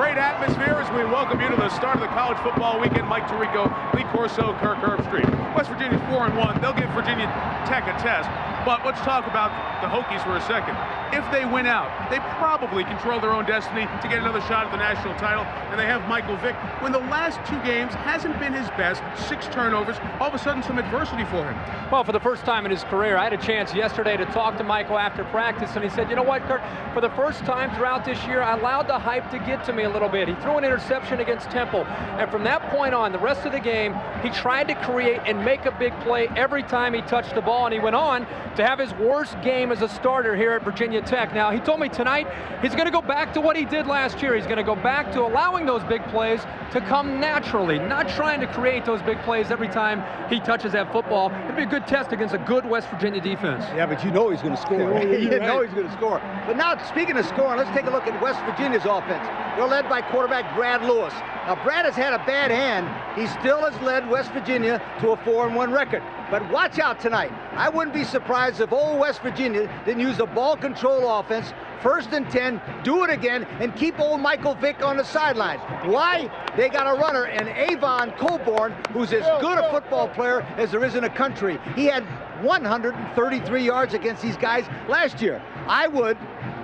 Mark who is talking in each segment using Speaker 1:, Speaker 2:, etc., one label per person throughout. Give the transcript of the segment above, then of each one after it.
Speaker 1: great atmosphere as we welcome you to the start of the college football weekend. Mike Tirico, Lee Corso, Kirk Herbstreit. West Virginia's 4-1. They'll give Virginia Tech a test. But let's talk about the Hokies for a second. If they win out, they probably control their own destiny to get another shot at the national title. And they have Michael Vick, who in the last 2 games hasn't been his best. 6 turnovers, all of a sudden some adversity for him.
Speaker 2: Well, for the first time in his career, I had a chance yesterday to talk to Michael after practice, and he said, you know what, Kirk, for the first time throughout this year, I allowed the hype to get to me a little bit. He threw an interception against Temple, and from that point on, the rest of the game, he tried to create and make a big play every time he touched the ball, and he went on to have his worst game as a starter here at Virginia Tech. Now, he told me tonight he's going to go back to what he did last year. He's going to go back to allowing those big plays to come naturally, not trying to create those big plays every time he touches that football. It'd be a good test against a good West Virginia defense.
Speaker 3: Yeah, but you know he's going to score. You know he's going to score. But now, speaking of scoring, let's take a look at West Virginia's offense. They're led by quarterback Brad Lewis. Now, Brad has had a bad hand. He still has led West Virginia to a 4-1 record. But watch out tonight. I wouldn't be surprised if old West Virginia didn't use a ball control offense, 1st and 10, do it again, and keep old Michael Vick on the sidelines. Why? They got a runner in Avon Coburn, who's as good a football player as there is in the country. He had 133 yards against these guys last year. I would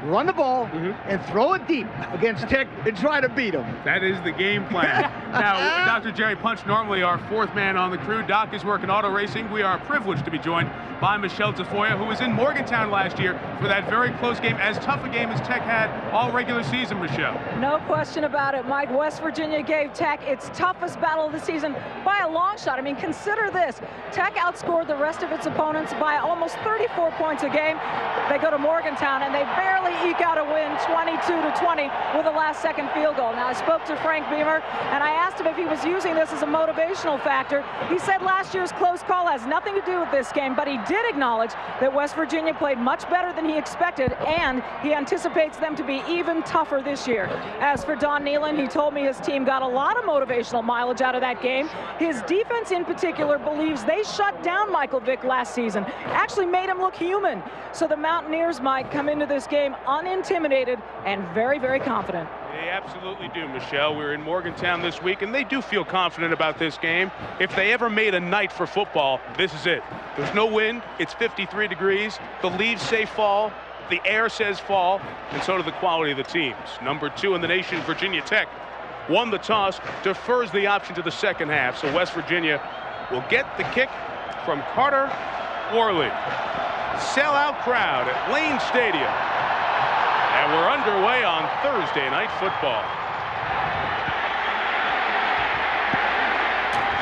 Speaker 3: run the ball and throw it deep against Tech and try to beat them.
Speaker 1: That is the game plan. Now, Dr. Jerry Punch, normally our 4th man on the crew. Doc is working auto racing. We are privileged to be joined by Michelle Tafoya, who was in Morgantown last year for that very close game, as tough a game as Tech had all regular season, Michelle.
Speaker 4: No question about it, Mike. West Virginia gave Tech its toughest battle of the season by a long shot. I mean, consider this. Tech outscored the rest of its opponents by almost 34 points a game. They go to Morgantown, and they barely eke out a win 22-20 with a last-second field goal. Now, I spoke to Frank Beamer, and I asked him if he was using this as a motivational factor. He said last year's close call has nothing to do with this game, but he did acknowledge that West Virginia played much better than he expected, and he anticipates them to be even tougher this year. As for Don Nealon, he told me his team got a lot of motivational mileage out of that game. His defense in particular believes they shut down Michael Vick last season, actually made him look human. So the Mountaineers might come into this game unintimidated and very, very confident.
Speaker 1: They absolutely do, Michelle. We're in Morgantown this week, and they do feel confident about this game. If they ever made a night for football, this is it. There's no wind. It's 53 degrees. The leaves say fall. The air says fall, and so do the quality of the teams. Number 2 in the nation, Virginia Tech, won the toss, defers the option to the second half. So West Virginia will get the kick from Carter Worley. Sellout crowd at Lane Stadium. And we're underway on Thursday Night Football.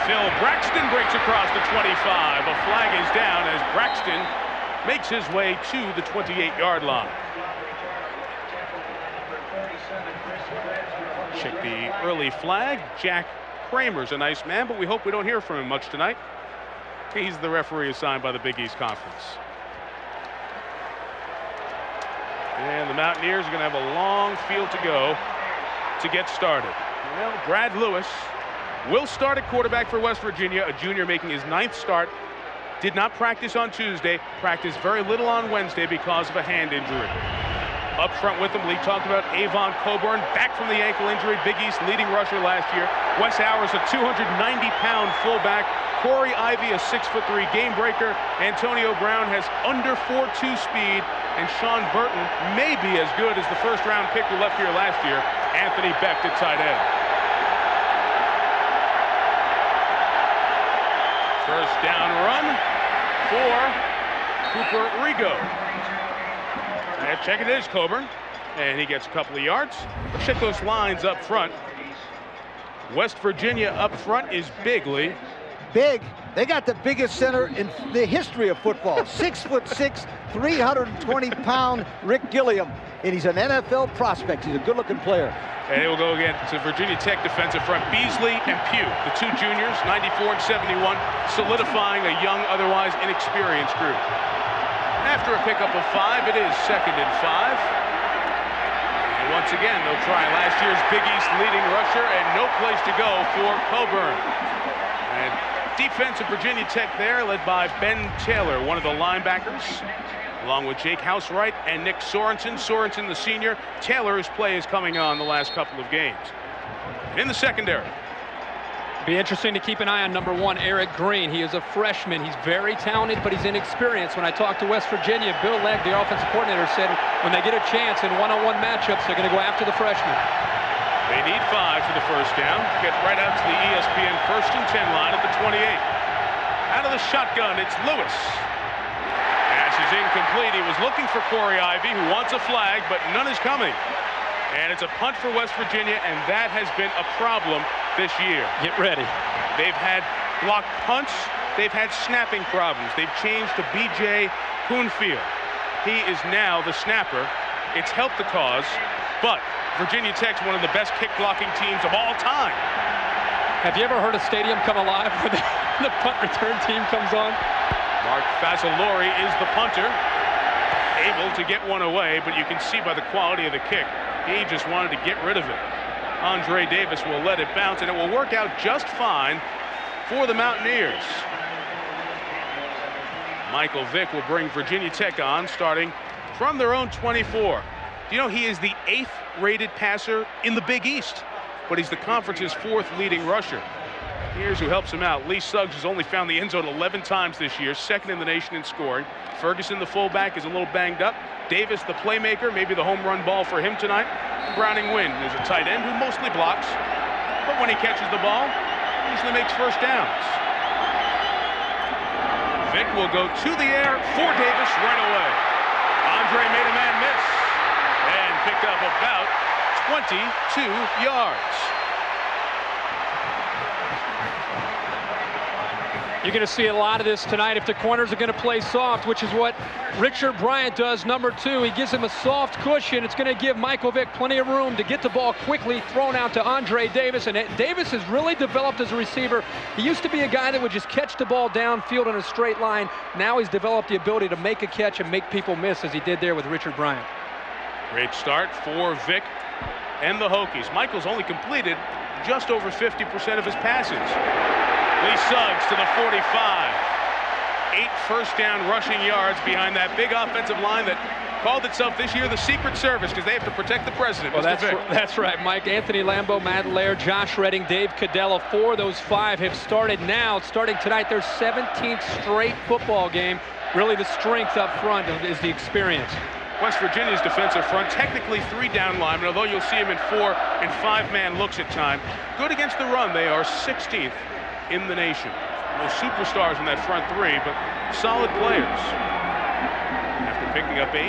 Speaker 1: Phil Braxton breaks across the 25. A flag is down as Braxton makes his way to the 28-yard line. Check the early flag. Jack Kramer's a nice man, but we hope we don't hear from him much tonight. He's the referee assigned by the Big East Conference. And the Mountaineers are going to have a long field to go to get started. Well, Brad Lewis will start at quarterback for West Virginia, a junior making his 9th start. Did not practice on Tuesday, practiced very little on Wednesday because of a hand injury. Up front with him, Lee talked about Avon Coburn, back from the ankle injury, Big East leading rusher last year. Wes Howard, a 290-pound fullback. Corey Ivy, a 6'3" game breaker. Antonio Brown has under 4.2 speed. And Sean Burton may be as good as the first-round pick we left here last year, Anthony Beck at tight end. First down run for Cooper Rigo. And check it is, Coburn. And he gets a couple of yards. Check those lines up front. West Virginia up front is big, Lee.
Speaker 3: Big. They got the biggest center in the history of football. 6'6", 320-pound Rick Gilliam. And he's an NFL prospect. He's a good-looking player.
Speaker 1: And it will go again to Virginia Tech defensive front. Beasley and Pugh, the 2 juniors, 94 and 71, solidifying a young, otherwise inexperienced group. After a pickup of 5, it is 2nd and 5. And once again, they'll try last year's Big East leading rusher, and no place to go for Coburn. And defense of Virginia Tech there, led by Ben Taylor, one of the linebackers. along with Jake Housewright and Nick Sorensen. Sorensen, the senior. Taylor, whose play is coming on the last couple of games. In the secondary.
Speaker 2: Be interesting to keep an eye on number 1, Eric Green. He is a freshman. He's very talented, but he's inexperienced. When I talked to West Virginia, Bill Legg, the offensive coordinator, said when they get a chance in one-on-one matchups, they're going to go after the freshman.
Speaker 1: They need 5 for the first down. Get right out to the ESPN 1st and 10 line at the 28. Out of the shotgun, it's Lewis. Pass is incomplete. He was looking for Corey Ivy, who wants a flag, but none is coming. And it's a punt for West Virginia, and that has been a problem this year.
Speaker 2: Get ready.
Speaker 1: They've had blocked punts. They've had snapping problems. They've changed to B.J. Hoonfield. He is now the snapper. It's helped the cause, but Virginia Tech's one of the best kick-blocking teams of all time.
Speaker 2: Have you ever heard a stadium come alive when the punt return team comes on?
Speaker 1: Mark Fazzolari is the punter, able to get one away, but you can see by the quality of the kick, he just wanted to get rid of it. Andre Davis will let it bounce, and it will work out just fine for the Mountaineers. Michael Vick will bring Virginia Tech on, starting from their own 24. Do you know he is the 8th rated passer in the Big East, but he's the conference's 4th leading rusher. Here's who helps him out. Lee Suggs has only found the end zone 11 times this year, 2nd in the nation in scoring. Ferguson, the fullback, is a little banged up. Davis, the playmaker, maybe the home run ball for him tonight. Browning Wynn is a tight end who mostly blocks, but when he catches the ball, usually makes first downs. Vick will go to the air for Davis right away. Andre made a man miss and picked up about 22 yards.
Speaker 2: You're going to see a lot of this tonight if the corners are going to play soft, which is what Richard Bryant does, number 2. He gives him a soft cushion. It's going to give Michael Vick plenty of room to get the ball quickly thrown out to Andre Davis. And Davis has really developed as a receiver. He used to be a guy that would just catch the ball downfield in a straight line. Now he's developed the ability to make a catch and make people miss, as he did there with Richard Bryant.
Speaker 1: Great start for Vick and the Hokies. Michael's only completed just over 50% of his passes. Lee Suggs to the 45. 8 first down rushing yards behind that big offensive line that called itself this year the Secret Service, because they have to protect the president.
Speaker 2: Well, that's right, Mike. Anthony Lambeau, Matt Lair, Josh Redding, Dave Cadella. 4 of those 5 have started now. Starting tonight, their 17th straight football game. Really the strength up front is the experience.
Speaker 1: West Virginia's defensive front, technically 3 down linemen, although you'll see them in 4 and 5-man looks at time. Good against the run. They are 16th in the nation. No superstars in that front 3, but solid players. After picking up 8,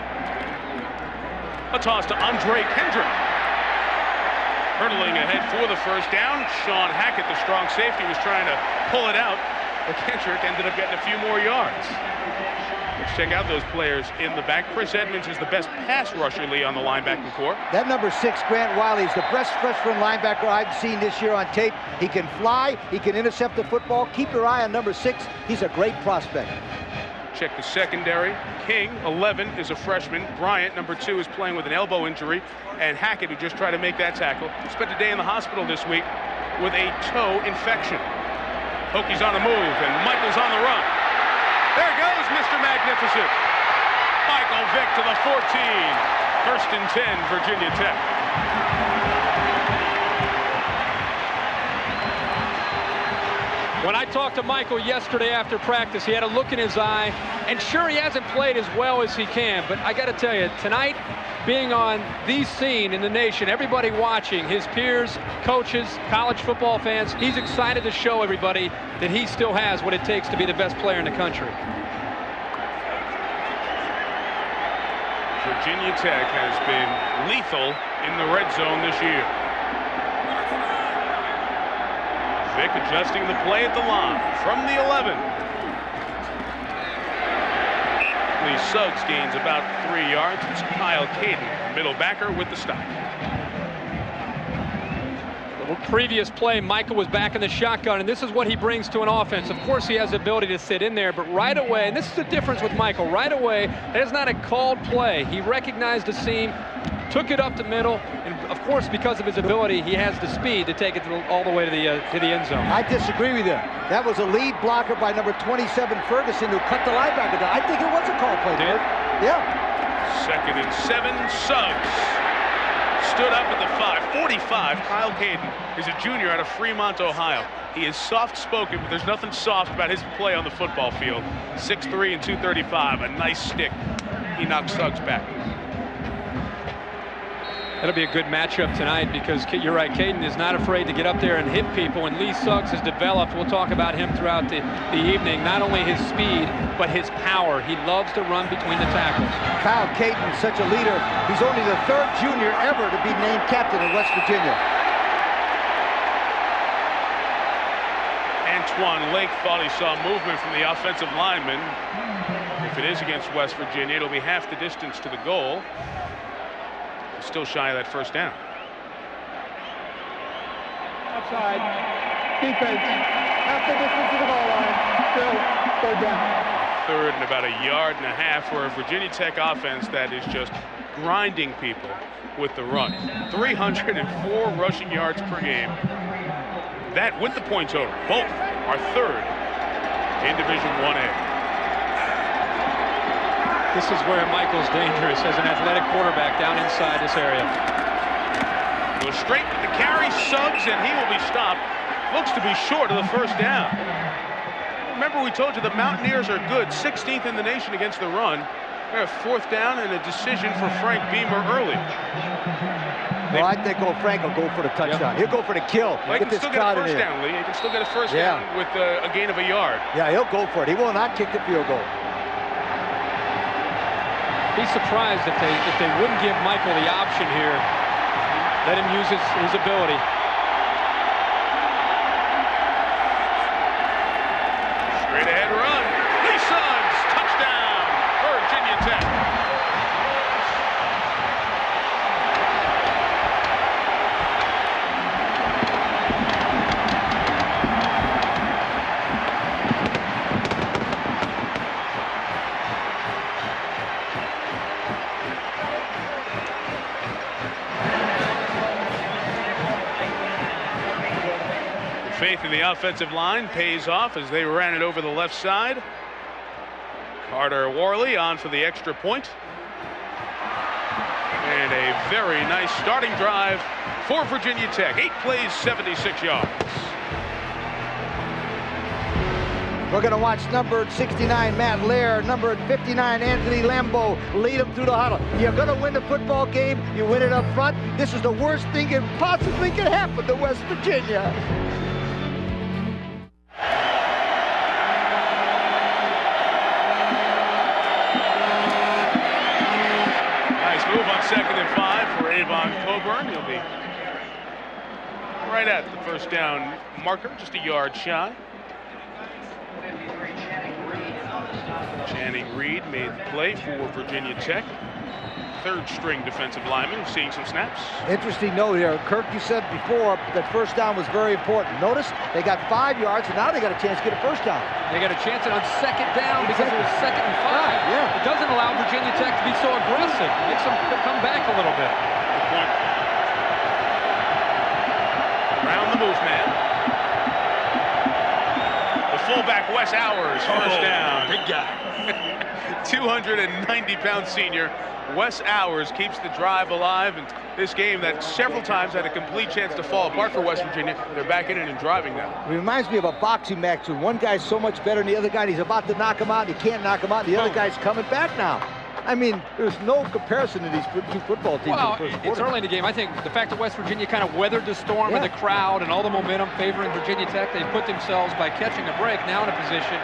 Speaker 1: a toss to Andre Kendrick. Hurtling ahead for the first down. Sean Hackett, the strong safety, was trying to pull it out, but Kendrick ended up getting a few more yards. Let's check out those players in the back. Chris Edmonds is the best pass rusher, Lee, on the linebacking corps.
Speaker 3: That number 6, Grant Wiley, is the best freshman linebacker I've seen this year on tape. He can fly, he can intercept the football. Keep your eye on number 6. He's a great prospect.
Speaker 1: Check the secondary. King, 11, is a freshman. Bryant, number 2, is playing with an elbow injury. And Hackett, who just tried to make that tackle, spent a day in the hospital this week with a toe infection. Hokies on the move, and Michael's on the run. There goes Mr. Magnificent. Michael Vick to the 14. 1st and 10, Virginia Tech.
Speaker 2: When I talked to Michael yesterday after practice, he had a look in his eye, and sure, he hasn't played as well as he can, but I got to tell you, tonight, being on the scene in the nation, everybody watching, his peers, coaches, college football fans, he's excited to show everybody that he still has what it takes to be the best player in the country.
Speaker 1: Virginia Tech has been lethal in the red zone this year. Vick adjusting the play at the line from the 11. Lee Suggs gains about 3 yards. It's Kyle Caden, middle backer, with the stop.
Speaker 2: The previous play, Michael was back in the shotgun, and this is what he brings to an offense. Of course, he has the ability to sit in there, but right away, and this is the difference with Michael, right away, that is not a called play. He recognized the seam, took it up the middle, and of course, because of his ability, he has the speed to take it all the way to the end zone.
Speaker 3: I disagree with you. That was a lead blocker by number 27, Ferguson, who cut the linebacker down. I think it was a call play.
Speaker 2: Did?
Speaker 3: Yeah.
Speaker 1: 2nd and 7, Suggs stood up at the 5. 45, Kyle Caden is a junior out of Fremont, Ohio. He is soft-spoken, but there's nothing soft about his play on the football field. 6'3" and 235, a nice stick. He knocked Suggs back.
Speaker 2: That'll be a good matchup tonight because you're right, Caden is not afraid to get up there and hit people, and Lee Suggs has developed, we'll talk about him throughout the evening, not only his speed, but his power. He loves to run between the tackles.
Speaker 3: Kyle Caden is such a leader. He's only the 3rd junior ever to be named captain in West Virginia.
Speaker 1: Antoine Lake thought he saw movement from the offensive lineman. If it is against West Virginia, it'll be half the distance to the goal. Still shy of that 1st down.
Speaker 5: Offside. Defense. Half the distance to the goal line. Still 3rd down.
Speaker 1: 3rd and about 1.5 yards for a Virginia Tech offense that is just grinding people with the run. 304 rushing yards per game. That with the point total. Both are 3rd in Division 1A.
Speaker 2: This is where Michael's dangerous as an athletic quarterback down inside this area.
Speaker 1: Goes straight with the carry, Suggs, and he will be stopped. Looks to be short of the 1st down. Remember, we told you the Mountaineers are good, 16th in the nation against the run. They're a 4th down and a decision for Frank Beamer early.
Speaker 3: Well, I think Frank will go for the touchdown. He'll go for the kill.
Speaker 1: Well, he can still get a 1st down, Lee. He can still get a 1st down with a gain of 1 yard.
Speaker 3: Yeah, he'll go for it. He will not kick the field goal.
Speaker 2: Be surprised if they wouldn't give Michael the option here. Let him use his ability.
Speaker 1: Straight ahead run. Lee Suggs, touchdown, Virginia Tech. Faith in the offensive line pays off as they ran it over the left side. Carter Worley on for the extra point. And a very nice starting drive for Virginia Tech. 8 plays, 76 yards.
Speaker 3: We're going to watch number 69, Matt Lair, number 59, Anthony Lambeau, lead them through the huddle. You're going to win the football game. You win it up front. This is the worst thing that possibly could happen to West Virginia.
Speaker 1: Move on 2nd and 5 for Avon Coburn. He'll be right at the 1st down marker, just 1 yard shy. Channing Reed made the play for Virginia Tech. 3rd string defensive lineman, seeing some snaps.
Speaker 3: Interesting note here. Kirk, you said before that 1st down was very important. Notice they got 5 yards, and now they got a chance to get a 1st down.
Speaker 2: They got a chance on 2nd down because it was 2nd and 5.
Speaker 3: Yeah.
Speaker 2: It doesn't allow Virginia Tech to be so aggressive. It makes them come back a little bit.
Speaker 1: Good point. Around the move, man. The fullback, Wes Hours, 1st down.
Speaker 2: Big guy.
Speaker 1: 290-pound senior Wes Hours keeps the drive alive, and this game that several times had a complete chance to fall apart for West Virginia, they're back in it and driving now.
Speaker 3: It reminds me of a boxing match when one guy's so much better than the other guy, and he's about to knock him out, and he can't knock him out, and the other guy's coming back now. I mean, there's no comparison to these 2 football teams.
Speaker 2: Well,
Speaker 3: in the 1st
Speaker 2: it's
Speaker 3: quarter.
Speaker 2: early in the game. I think the fact that West Virginia kind of weathered the storm and the crowd and all the momentum favoring Virginia Tech, they put themselves, by catching a break, now in a position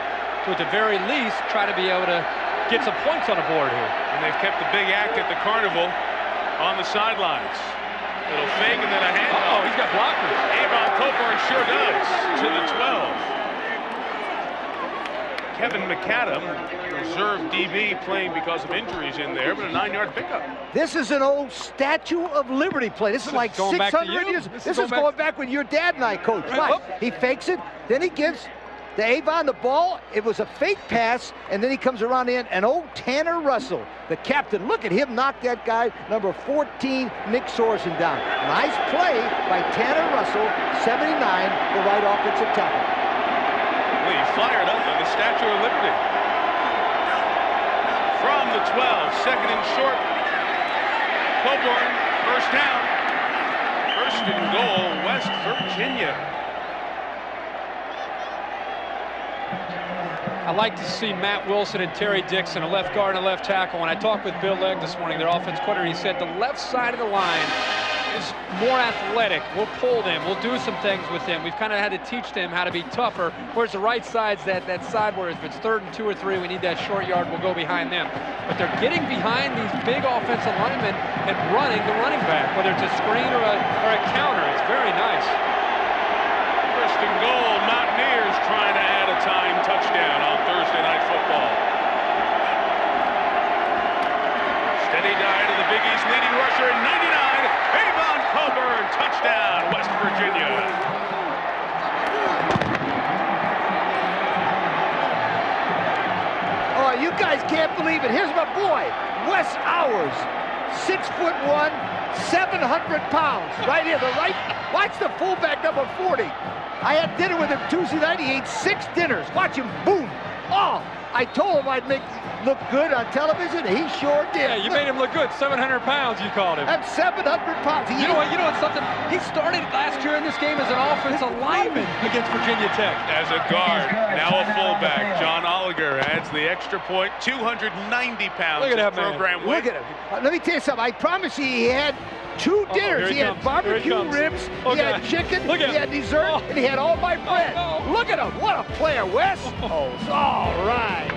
Speaker 2: to, at the very least, try to be able to get some points on the board here.
Speaker 1: And they've kept the big act at the carnival on the sidelines. Little fake and then a handoff.
Speaker 2: Oh, he's got blockers.
Speaker 1: Avon Coburn sure does, to the 12. Kevin McAdam, reserve DB, playing because of injuries in there, but a 9-yard pickup.
Speaker 3: This is an old Statue of Liberty play. This is like
Speaker 2: going back to
Speaker 3: 600
Speaker 2: you.
Speaker 3: years. This is going back when your dad and I coached.
Speaker 2: Right.
Speaker 3: He fakes it, then he gives to Avon, the ball, it was a fake pass, and then he comes around in, and Tanner Russell, the captain, look at him knock that guy, number 14, Nick Sorensen, down. Nice play by Tanner Russell, 79, the right offensive tackle.
Speaker 1: Well, he fired up on the Statue of Liberty. From the 12, second and short. Coburn, first down. First and goal, West Virginia.
Speaker 2: I like to see Matt Wilson and Terry Dixon, a left guard and a left tackle. When I talked with Bill Legg this morning, their offense coordinator, he said the left side of the line is more athletic. We'll pull them. We'll do some things with them. We've kind of had to teach them how to be tougher, whereas the right side's that side where if it's 3rd and 2 or 3, we need that short yard, we'll go behind them. But they're getting behind these big offensive linemen and running the running back, whether it's a screen or a counter. It's very nice.
Speaker 1: First and goal, Mountaineers trying to add a time touchdown on Thursday Night Football. Steady dive to the Big East leading rusher in 99, Avon Coburn, touchdown, West Virginia.
Speaker 3: Oh, you guys can't believe it. Here's my boy, Wes Hours, 6'1", 700 pounds. Right here, the right. Watch the fullback, number 40. I had dinner with him Tuesday night. He ate 6 dinners. Watch him, boom. Oh, I told him I'd make look good on television. He sure did.
Speaker 2: Yeah, you made him look good. 700 pounds, you called him.
Speaker 3: That's 700 pounds.
Speaker 2: You know what, something? He started last year in this game as an offensive lineman against Virginia Tech.
Speaker 1: As a guard, now a fullback. John Oliger adds the extra point, 290 pounds.
Speaker 2: Look at that
Speaker 1: program
Speaker 2: man.
Speaker 3: Look at him. Let me tell you something. I promise you, he had 2 dinners. He had barbecue ribs, he had chicken, he had dessert, and he had all my bread. Look at him. What a player, Wes. Oh, all right.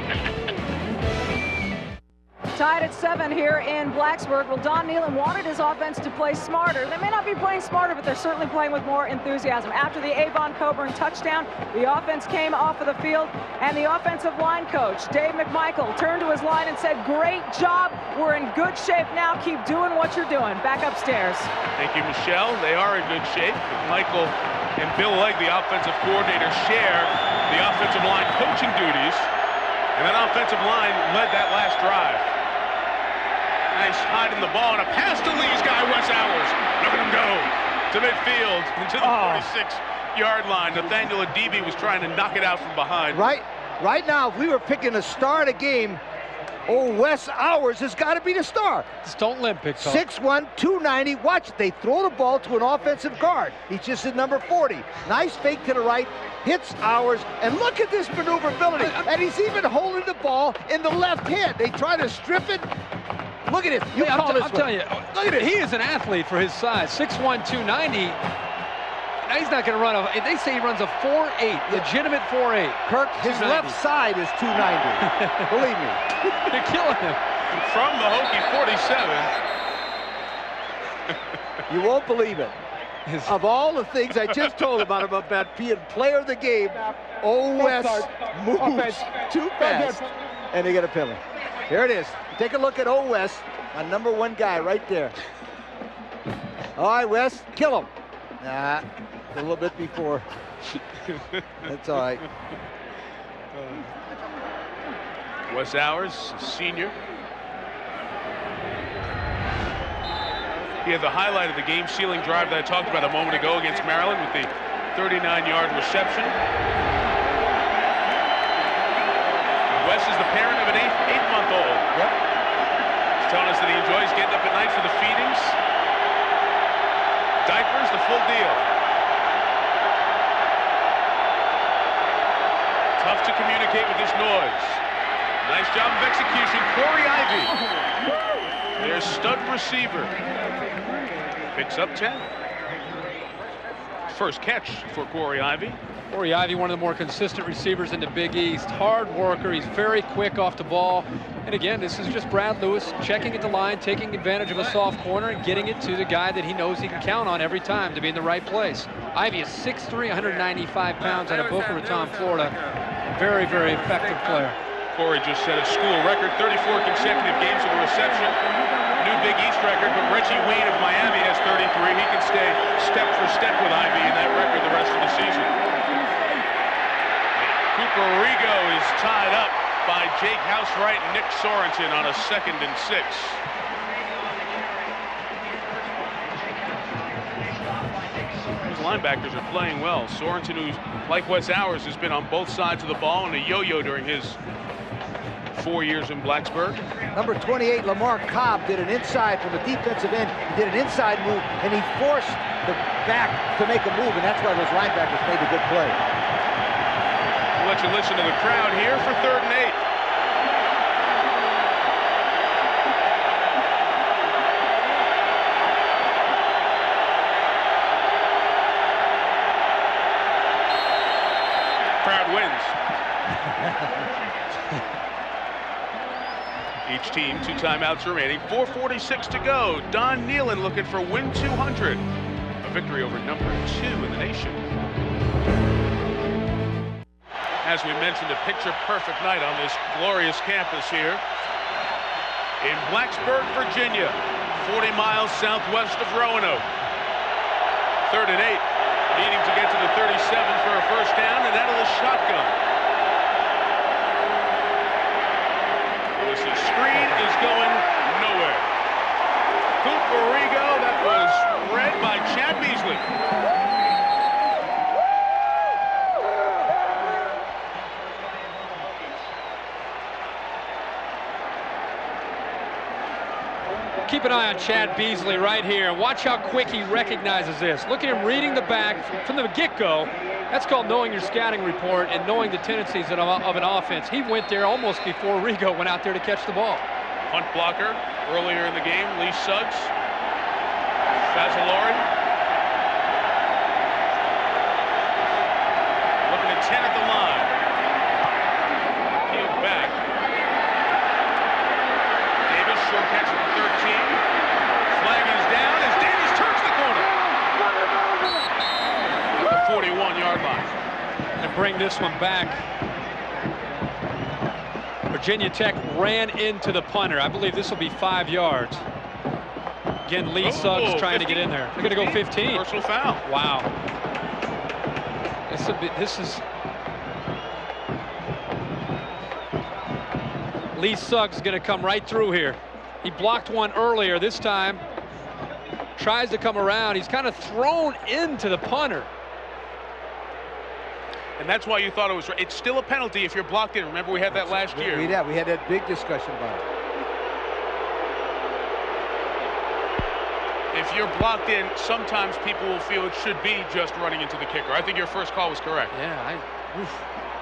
Speaker 4: Tied at 7 here in Blacksburg. Well, Don Nealon wanted his offense to play smarter. They may not be playing smarter, but they're certainly playing with more enthusiasm. After the Avon Coburn touchdown, the offense came off of the field, and the offensive line coach, Dave McMichael, turned to his line and said, "Great job. We're in good shape now. Keep doing what you're doing." Back upstairs.
Speaker 1: Thank you, Michelle. They are in good shape. McMichael and Bill Legg, the offensive coordinator, share the offensive line coaching duties, and that offensive line led that last drive. Nice hiding the ball, and a pass to Lee's guy, Wes Hours. Look at him go to midfield, into the 46-yard line. Nathaniel Adibi was trying to knock it out from behind.
Speaker 3: Right now, if we were picking a star of the game, Wes Hours has got to be the star.
Speaker 2: Just don't limp, Big Tom.
Speaker 3: 6'1", 290. Watch it. They throw the ball to an offensive guard. He's just at number 40. Nice fake to the right. Hits Hours. And look at this maneuverability. And he's even holding the ball in the left hand. They try to strip it. Look at it.
Speaker 2: I'm telling you, look at it. He is an athlete for his size. 6'1", 290. Now he's not going to run a. They say he runs a 4.8, legitimate 4.8.
Speaker 3: Kirk, his left side is 290. Believe me.
Speaker 2: You're killing him.
Speaker 1: From the Hokie 47.
Speaker 3: You won't believe it. Of all the things I just told about being player of the game, Wes moves too fast, and they get a penalty. Here it is. Take a look at Wes, my number 1 guy right there. All right, Wes, kill him. Nah, a little bit before. That's all right.
Speaker 1: Wes Hours, senior. He had the highlight of the game-sealing drive that I talked about a moment ago against Maryland with the 39-yard reception. Wes is the parent of an 8-month-old.
Speaker 3: Yep.
Speaker 1: He's telling us that he enjoys getting up at night for the feedings. Diapers, the full deal. Tough to communicate with this noise. Nice job of execution. Corey Ivy, their stud receiver, picks up 10. First catch for Corey Ivy.
Speaker 2: Corey Ivy, one of the more consistent receivers in the Big East. Hard worker. He's very quick off the ball. And again, this is just Brad Lewis checking at the line, taking advantage of a soft corner and getting it to the guy that he knows he can count on every time to be in the right place. Ivy is 6'3", 195 pounds out of Boca Raton, Florida. Very, very effective player.
Speaker 1: Corey just set a school record, 34 consecutive games with a reception. New Big East record, but Reggie Wayne of Miami has 33. He can stay step for step with Ivy in that record the rest of the season. tied up by Jake Housewright and Nick Sorensen on a 2nd and 6. These linebackers are playing well. Sorensen, who, like Wes Hours, has been on both sides of the ball and a yo-yo during his 4 years in Blacksburg.
Speaker 3: Number 28, Lamar Cobb, did an inside from the defensive end. He did an inside move, and he forced the back to make a move, and that's why those linebackers made a good play.
Speaker 1: We'll let you listen to the crowd here for 3rd and 8. Crowd wins. Each team 2 timeouts remaining. 4:46 to go. Don Nealon looking for win 200. A victory over number 2 in the nation. As we mentioned, a picture-perfect night on this glorious campus here in Blacksburg, Virginia, 40 miles southwest of Roanoke. 3rd and 8. Needing to get to the 37 for a first down, and out of the shotgun. Lewis's screen is going nowhere. Cooperigo, that was read by Chad Beasley.
Speaker 2: Keep an eye on Chad Beasley right here. Watch how quick he recognizes this. Look at him reading the back from the get-go. That's called knowing your scouting report and knowing the tendencies of an offense. He went there almost before Rigo went out there to catch the ball.
Speaker 1: Punt blocker earlier in the game, Lee Suggs. Fazzolari. Looking at 10 at the line. Peeled back. Davis, short catch at the 13. Flag is down as Davis turns the corner. At the 41-yard line.
Speaker 2: And bring this one back. Virginia Tech ran into the punter. I believe this will be 5 yards. Again, Lee Suggs trying
Speaker 1: 50?
Speaker 2: to get in there. They're going to go 15.
Speaker 1: Personal foul.
Speaker 2: Wow. This is Lee Suggs going to come right through here. He blocked one earlier. This time tries to come around. He's kind of thrown into the punter.
Speaker 1: And that's why you thought it was right. It's still a penalty if you're blocked in. Remember, we had that last year.
Speaker 3: We had that big discussion about it.
Speaker 1: If you're blocked in, sometimes people will feel it should be just running into the kicker. I think your first call was correct.
Speaker 2: Yeah,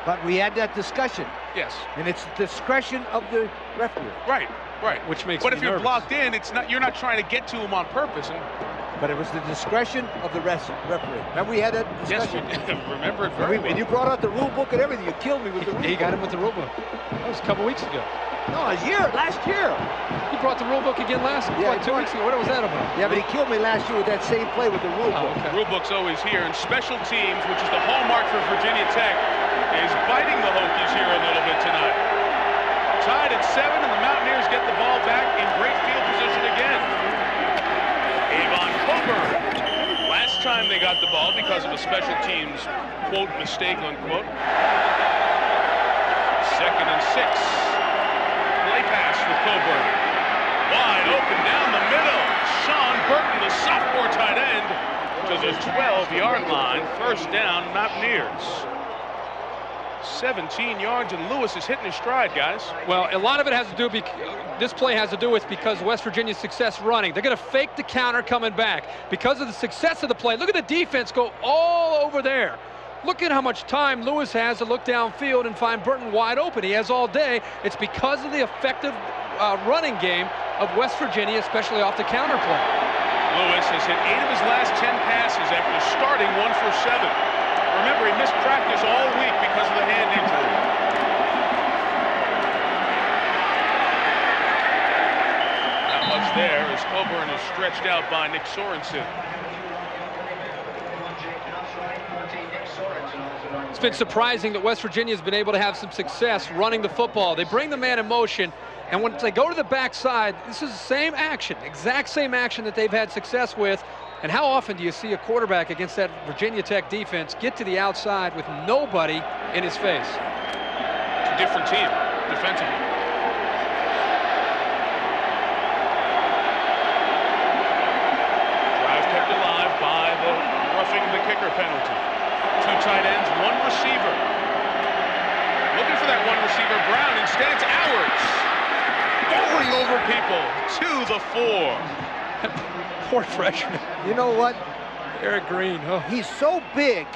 Speaker 3: But we had that discussion.
Speaker 1: Yes.
Speaker 3: And it's discretion of the referee.
Speaker 1: Right, right.
Speaker 2: Which makes
Speaker 1: But
Speaker 2: me
Speaker 1: if you're
Speaker 2: nervous.
Speaker 1: blocked in, it's not. You're not trying to get to him on purpose. And
Speaker 3: But it was the discretion of the referee. Remember we had that
Speaker 1: yes, we
Speaker 3: discussion?
Speaker 1: did. Remember it very well.
Speaker 3: And you brought out the rule book and everything. You killed me with the rule book.
Speaker 2: He got him with the rule book. That was a couple weeks ago.
Speaker 3: No, last year.
Speaker 2: He brought the rule book again last
Speaker 3: Yeah,
Speaker 2: like 2 weeks ago. What was that about?
Speaker 3: Yeah, but he killed me last year with that same play with the rule book.
Speaker 2: Okay.
Speaker 1: Rule book's always here, and special teams, which is the hallmark for Virginia Tech, is biting the Hokies here a little bit tonight. Tied at 7, and the Mountaineers get the ball back in great field position again. Avon Coburn. Last time they got the ball because of a special teams, quote, mistake, unquote. 2nd and 6. Play pass with Coburn. Wide open down the middle. Sean Burton, the sophomore tight end, to the 12-yard line. First down, Mountaineers. 17 yards, and Lewis is hitting his stride, guys.
Speaker 2: Well, a lot of it has to do, this play has to do with because West Virginia's success running. They're going to fake the counter coming back. Because of the success of the play, look at the defense go all over there. Look at how much time Lewis has to look downfield and find Burton wide open. He has all day. It's because of the effective running game of West Virginia, especially off the counter play.
Speaker 1: Lewis has hit 8 of his last 10 passes after starting 1 for 7. Remember, he missed practice all week because of the hand injury. Not much there as Coburn is stretched out by Nick Sorensen.
Speaker 2: It's been surprising that West Virginia has been able to have some success running the football. They bring the man in motion, and when they go to the backside, this is the same action, exact same action that they've had success with. And how often do you see a quarterback against that Virginia Tech defense get to the outside with nobody in his face?
Speaker 1: different team defensively. Drive kept alive by the roughing the kicker penalty. 2 tight ends, 1 receiver. Looking for that 1 receiver. Brown. Instead, it's Hours. Going over people to the 4.
Speaker 2: Poor freshman.
Speaker 3: You know what?
Speaker 2: Eric Green. Oh.
Speaker 3: He's so big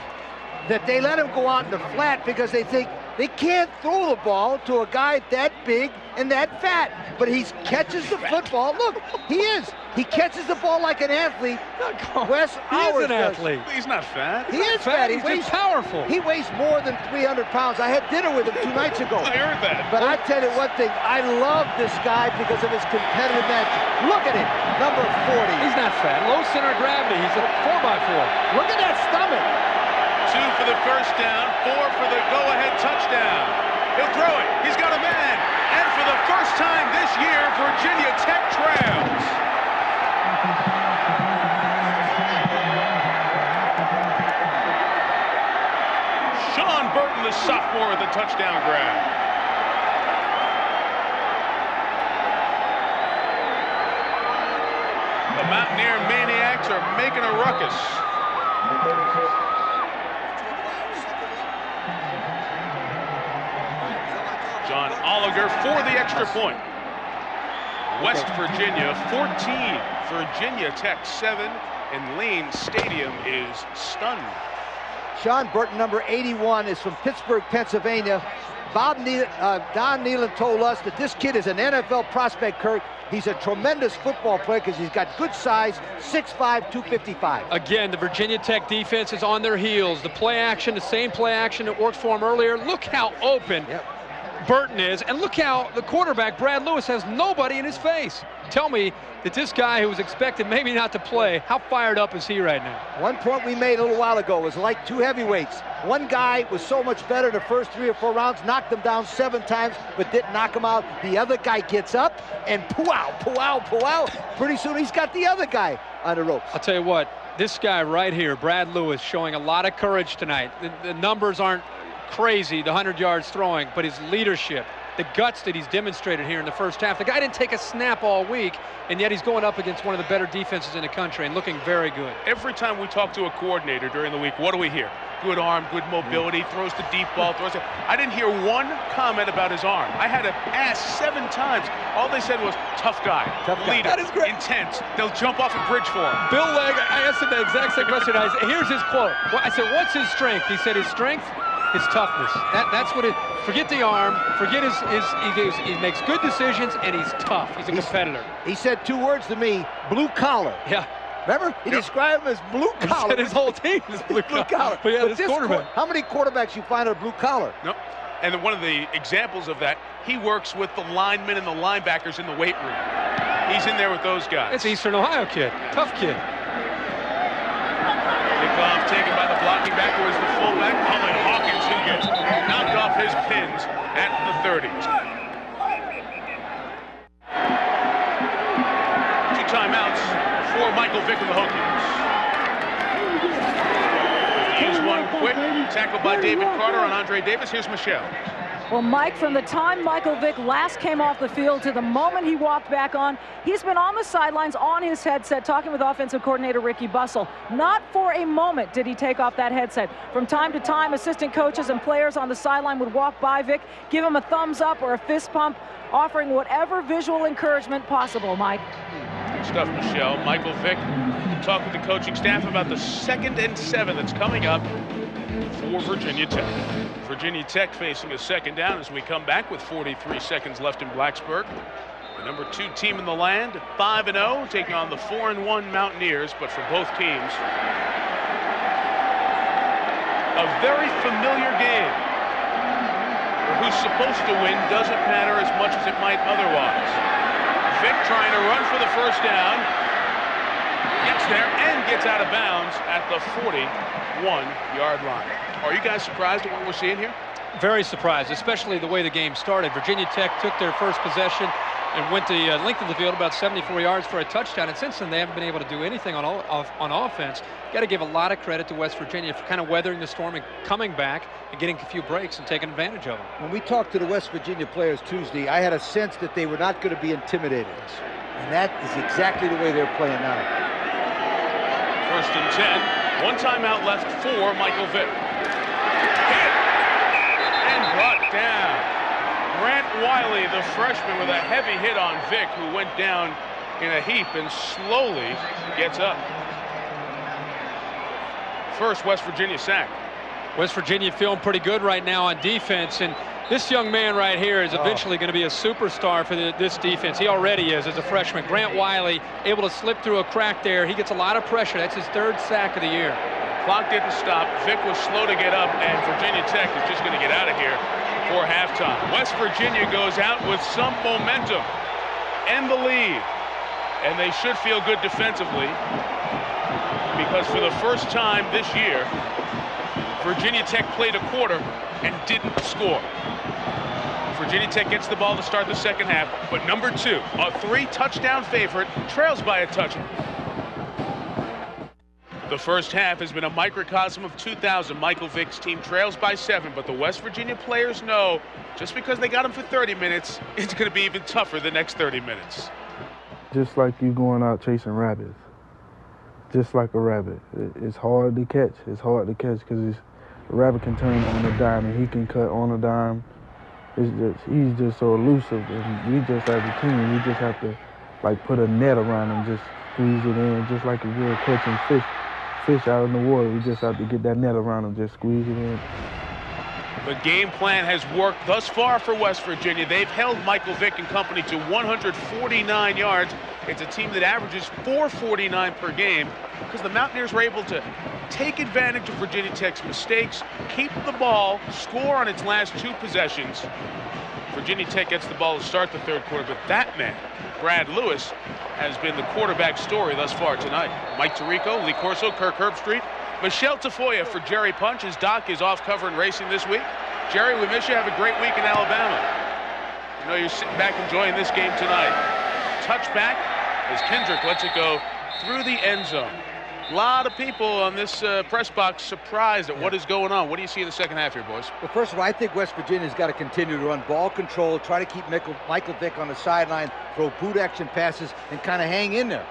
Speaker 3: that they let him go out in the flat because they think they can't throw the ball to a guy that big and that fat. But he catches the football. Look, he is. He catches the ball like an athlete. Wes Hours
Speaker 2: He's an athlete.
Speaker 1: He's not fat.
Speaker 3: He is fat.
Speaker 2: He's just powerful.
Speaker 3: He weighs more than 300 pounds. I had dinner with him 2 nights ago.
Speaker 1: I heard that.
Speaker 3: But I tell you one thing, I love this guy because of his competitive nature. Look at him, number 40.
Speaker 2: He's not fat. Low center of gravity. He's a 4x4.
Speaker 3: Look at that stomach.
Speaker 1: 2 for the first down, 4 for the go-ahead touchdown. He'll throw it. He's got a man. And for the first time this year, Virginia Tech trails. Sean Burton, the sophomore, with the touchdown grab. The Mountaineer Maniacs are making a ruckus. John Oliger for the extra point. West Virginia 14, Virginia Tech 7, and Lane Stadium is stunned.
Speaker 3: Sean Burton, number 81, is from Pittsburgh, Pennsylvania. Don Nealon told us that this kid is an NFL prospect, Kurt. He's a tremendous football player because he's got good size, 6'5", 255.
Speaker 2: Again, the Virginia Tech defense is on their heels. The play action, the same play action that worked for him earlier. Look how open Burton is, and look how the quarterback, Brad Lewis, has nobody in his face. Tell me that this guy who was expected maybe not to play, how fired up is he right now?
Speaker 3: One point we made a little while ago was like 2 heavyweights. One guy was so much better the first 3 or 4 rounds, knocked him down 7 times, but didn't knock him out. The other guy gets up and pow. Pretty soon he's got the other guy on the ropes.
Speaker 2: I'll tell you what, this guy right here, Brad Lewis, showing a lot of courage tonight. The numbers aren't crazy, the 100 yards throwing, but his leadership, the guts that he's demonstrated here in the first half. The guy didn't take a snap all week, and yet he's going up against one of the better defenses in the country and looking very good.
Speaker 1: Every time we talk to a coordinator during the week, what do we hear? Good arm, good mobility, throws the deep ball, I didn't hear one comment about his arm. I had to ask 7 times. All they said was, tough guy, leader,
Speaker 2: that is great.
Speaker 1: Intense. They'll jump off a bridge for him.
Speaker 2: Bill Legg, I asked him the exact same question. Here's his quote. I said, what's his strength? He said, his strength, his toughness. That's what it. Forget the arm. Forget he makes good decisions, and he's tough. He's a competitor.
Speaker 3: He said 2 words to me: blue collar.
Speaker 2: Yeah.
Speaker 3: Remember? He described him as blue collar.
Speaker 2: He said his whole team is blue collar. But yeah,
Speaker 3: this quarterback. How many quarterbacks you find are blue collar?
Speaker 1: No. And one of the examples of that, he works with the linemen and the linebackers in the weight room. He's in there with those guys.
Speaker 2: It's Eastern Ohio kid. Tough kid.
Speaker 1: Kickoff taken by the blocking back, who is the fullback, Cullen Hawkins, who gets knocked off his pins at the 30. 2 timeouts for Michael Vick and the Hokies. Use one quick, tackled by David Carter on Andre Davis. Here's Michelle.
Speaker 4: Well, Mike, from the time Michael Vick last came off the field to the moment he walked back on, he's been on the sidelines on his headset talking with offensive coordinator Ricky Bussell. Not for a moment did he take off that headset. From time to time, assistant coaches and players on the sideline would walk by Vick, give him a thumbs up or a fist pump, offering whatever visual encouragement possible, Mike.
Speaker 1: Good stuff, Michelle. Michael Vick talked with the coaching staff about the 2nd and 7 that's coming up for Virginia Tech. Virginia Tech facing a 2nd down as we come back with 43 seconds left in Blacksburg. The number 2 team in the land, 5-0, taking on the 4-1 Mountaineers, but for both teams, a very familiar game. Who's supposed to win doesn't matter as much as it might otherwise. Vick trying to run for the first down, gets there and gets out of bounds at the 41-yard line. Are you guys surprised at what we're seeing here?
Speaker 2: Very surprised, especially the way the game started. Virginia Tech took their first possession and went the length of the field, about 74 yards for a touchdown. And since then, they haven't been able to do anything on offense. Got to give a lot of credit to West Virginia for kind of weathering the storm and coming back and getting a few breaks and taking advantage of them.
Speaker 3: When we talked to the West Virginia players Tuesday, I had a sense that they were not going to be intimidated. And that is exactly the way they're playing now.
Speaker 1: 1st and 10. One timeout left for Michael Vick. Hit and brought down. Grant Wiley, the freshman, with a heavy hit on Vick, who went down in a heap and slowly gets up. First West Virginia sack.
Speaker 2: West Virginia feeling pretty good right now on defense, and this young man right here is eventually going to be a superstar for this defense. He already is as a freshman. Grant Wiley able to slip through a crack there. He gets a lot of pressure. That's his 3rd sack of the year.
Speaker 1: Clock didn't stop. Vick was slow to get up, and Virginia Tech is just going to get out of here for halftime. West Virginia goes out with some momentum and the lead, and they should feel good defensively, because for the first time this year, Virginia Tech played a quarter and didn't score. Virginia Tech gets the ball to start the second half, but number 2, a 3-touchdown favorite, trails by a touchdown. The first half has been a microcosm of 2000. Michael Vick's team trails by 7, but the West Virginia players know just because they got him for 30 minutes, it's going to be even tougher the next 30 minutes.
Speaker 6: Just like you going out chasing rabbits. Just like a rabbit. It's hard to catch. It's hard to catch because a rabbit can turn on a dime and he can cut on a dime. He's just so elusive, and we just as a team, we just have to like put a net around him, just squeeze it in, just like if you're catching fish out in the water. We just have to get that net around him, just squeeze it in.
Speaker 1: The game plan has worked thus far for West Virginia. They've held Michael Vick and company to 149 yards. It's a team that averages 449 per game because the Mountaineers were able to take advantage of Virginia Tech's mistakes, keep the ball, score on its last 2 possessions. Virginia Tech gets the ball to start the 3rd quarter, but that man, Brad Lewis, has been the quarterback story thus far tonight. Mike Tirico, Lee Corso, Kirk Herbstreit, Michelle Tafoya for Jerry Punch, as Doc is off covering racing this week. Jerry, we miss you. Have a great week in Alabama. I know you're sitting back enjoying this game tonight. Touchback as Kendrick lets it go through the end zone. A lot of people on this press box surprised at what is going on. What do you see in the second half here, boys?
Speaker 3: Well, first of all, I think West Virginia's got to continue to run ball control, try to keep Michael Vick on the sideline, throw boot action passes, and kind of hang in there.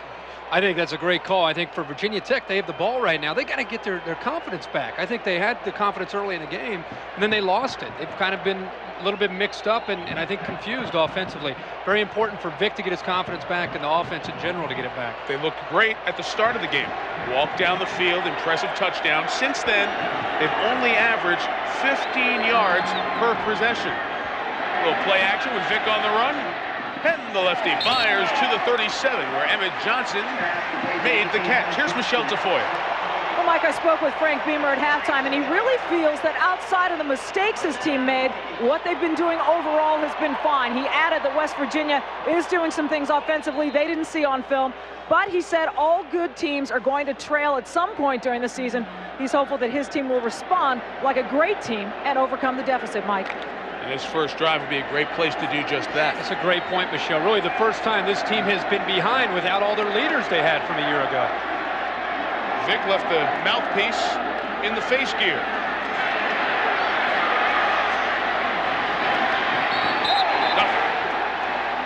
Speaker 2: I think that's a great call. I think for Virginia Tech, they have the ball right now. They got to get their confidence back. I think they had the confidence early in the game, and then they lost it. They've kind of been a little bit mixed up and I think confused offensively. Very important for Vick to get his confidence back and the offense in general to get it back.
Speaker 1: They looked great at the start of the game. Walk down the field, impressive touchdown. Since then, they've only averaged 15 yards per possession. A little play action with Vick on the run. And the lefty fires to the 37, where Emmett Johnson made the catch. Here's Michelle Tafoya.
Speaker 4: Well, Mike, I spoke with Frank Beamer at halftime, and he really feels that outside of the mistakes his team made, what they've been doing overall has been fine. He added that West Virginia is doing some things offensively they didn't see on film, but he said all good teams are going to trail at some point during the season. He's hopeful that his team will respond like a great team and overcome the deficit, Mike.
Speaker 1: And this first drive would be a great place to do just that.
Speaker 2: That's a great point, Michelle. Really the first time this team has been behind without all their leaders they had from a year ago.
Speaker 1: Vick left the mouthpiece in the face gear.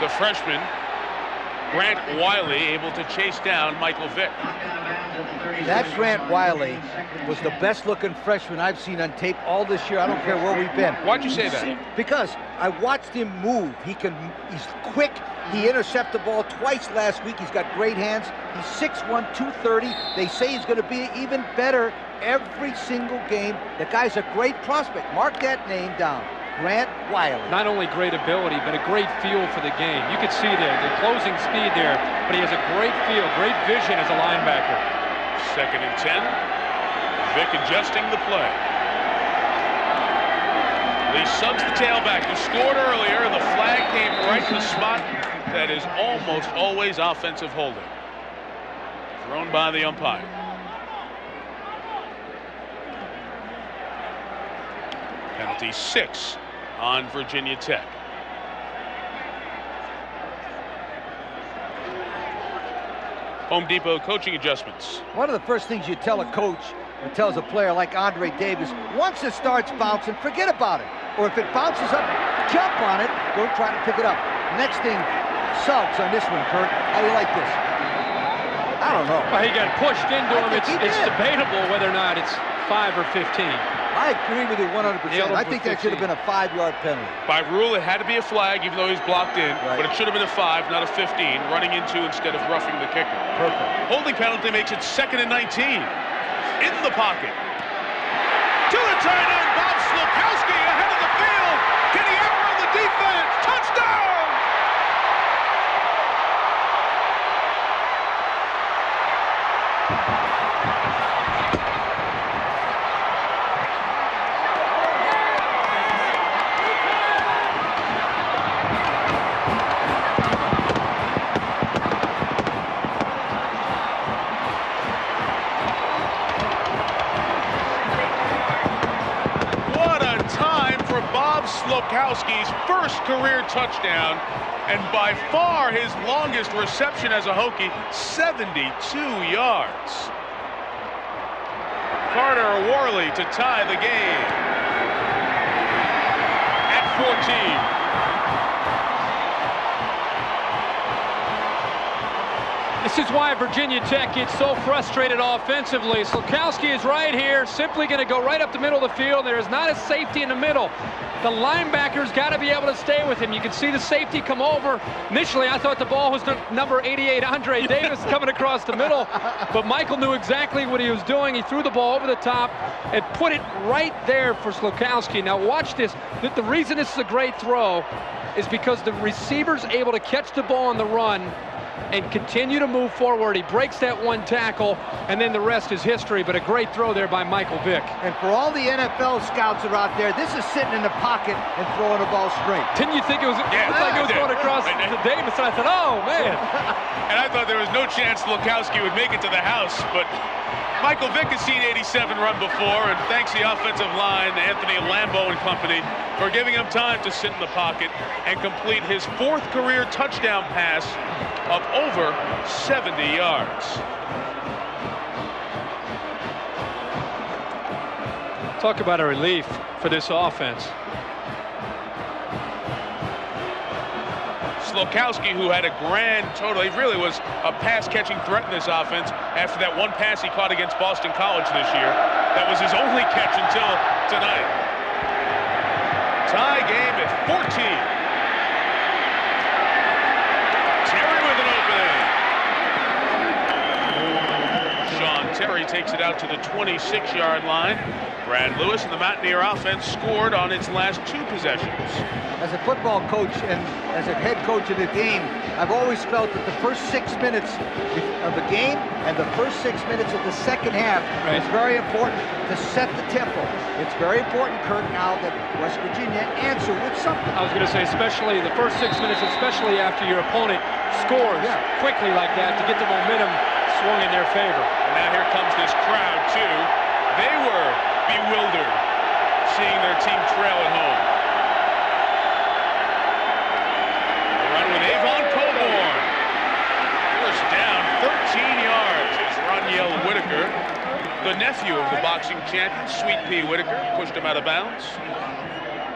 Speaker 1: The freshman, Grant Wiley, able to chase down Michael Vick.
Speaker 3: That Grant Wiley was the best-looking freshman I've seen on tape all this year. I don't care where we've been.
Speaker 1: Why'd you say that?
Speaker 3: Because I watched him move. He's quick. He intercepted the ball twice last week. He's got great hands. He's 6'1", 230. They say he's going to be even better every single game. The guy's a great prospect. Mark that name down. Grant Wiley.
Speaker 2: Not only great ability, but a great feel for the game. You could see the closing speed there, but he has a great feel, great vision as a linebacker.
Speaker 1: 2nd and 10. Vick adjusting the play. Lee Suggs, the tailback, who scored earlier. The flag came right in the spot that is almost always offensive holding. Thrown by the umpire. Penalty 6 on Virginia Tech. Home Depot coaching adjustments.
Speaker 3: One of the first things you tell a coach or tells a player like Andre Davis, once it starts bouncing, forget about it. Or if it bounces up, jump on it, don't try to pick it up. Next thing, Suggs on this one, Kurt. How do you like this? I don't know.
Speaker 2: Well, he got pushed into him. It's debatable whether or not it's 5 or 15.
Speaker 3: I agree with you 100%. I think that should have been a 5-yard penalty.
Speaker 1: By rule, it had to be a flag, even though he's blocked in. Right. But it should have been a 5, not a 15, running into instead of roughing the kicker.
Speaker 3: Perfect.
Speaker 1: Holding penalty makes it 2nd and 19. In the pocket. To the tight end, Bob Slokowski ahead of the field. Can he outrun the defense? Touchdown! Slokowski's first career touchdown, and by far his longest reception as a Hokie, 72 yards. Carter Worley to tie the game at 14.
Speaker 2: This is why Virginia Tech gets so frustrated offensively. Slokowski is right here, simply going to go right up the middle of the field. There is not a safety in the middle. The linebacker's got to be able to stay with him. You can see the safety come over. Initially, I thought the ball was number 88, Andre Davis, coming across the middle. But Michael knew exactly what he was doing. He threw the ball over the top and put it right there for Slokowski. Now watch this. The reason this is a great throw is because the receiver's able to catch the ball on the run and continue to move forward. He breaks that one tackle, and then the rest is history, but a great throw there by Michael Vick.
Speaker 3: And for all the NFL scouts that are out there, this is sitting in the pocket and throwing the ball straight.
Speaker 2: Didn't you think it was, it looked like it was going across to Davis, and I thought, oh, man.
Speaker 1: And I thought there was no chance Slokowski would make it to the house, but Michael Vick has seen 87 run before, and thanks the offensive line, Anthony Lambeau and company, for giving him time to sit in the pocket and complete his 4th career touchdown pass of over 70 yards.
Speaker 2: Talk about a relief for this offense.
Speaker 1: Slokowski, who had a grand total, he really was a pass-catching threat in this offense after that one pass he caught against Boston College this year. That was his only catch until tonight. Tie game at 14. Terry takes it out to the 26-yard line. Brad Lewis and the Mountaineer offense scored on its last 2 possessions.
Speaker 3: As a football coach and as a head coach of the game, I've always felt that the first 6 minutes of the game and the first 6 minutes of the second half is very important to set the tempo. It's very important, Kurt, now that West Virginia answer with something.
Speaker 2: I was going to say, especially the first 6 minutes, especially after your opponent scores quickly like that to get the momentum swung in their favor.
Speaker 1: And now here comes this crowd, too. They were bewildered seeing their team trail at home. The run with Avon Coburn. First down, 13 yards is Roniel Whitaker, the nephew of the boxing champion, Sweet Pea Whitaker, pushed him out of bounds.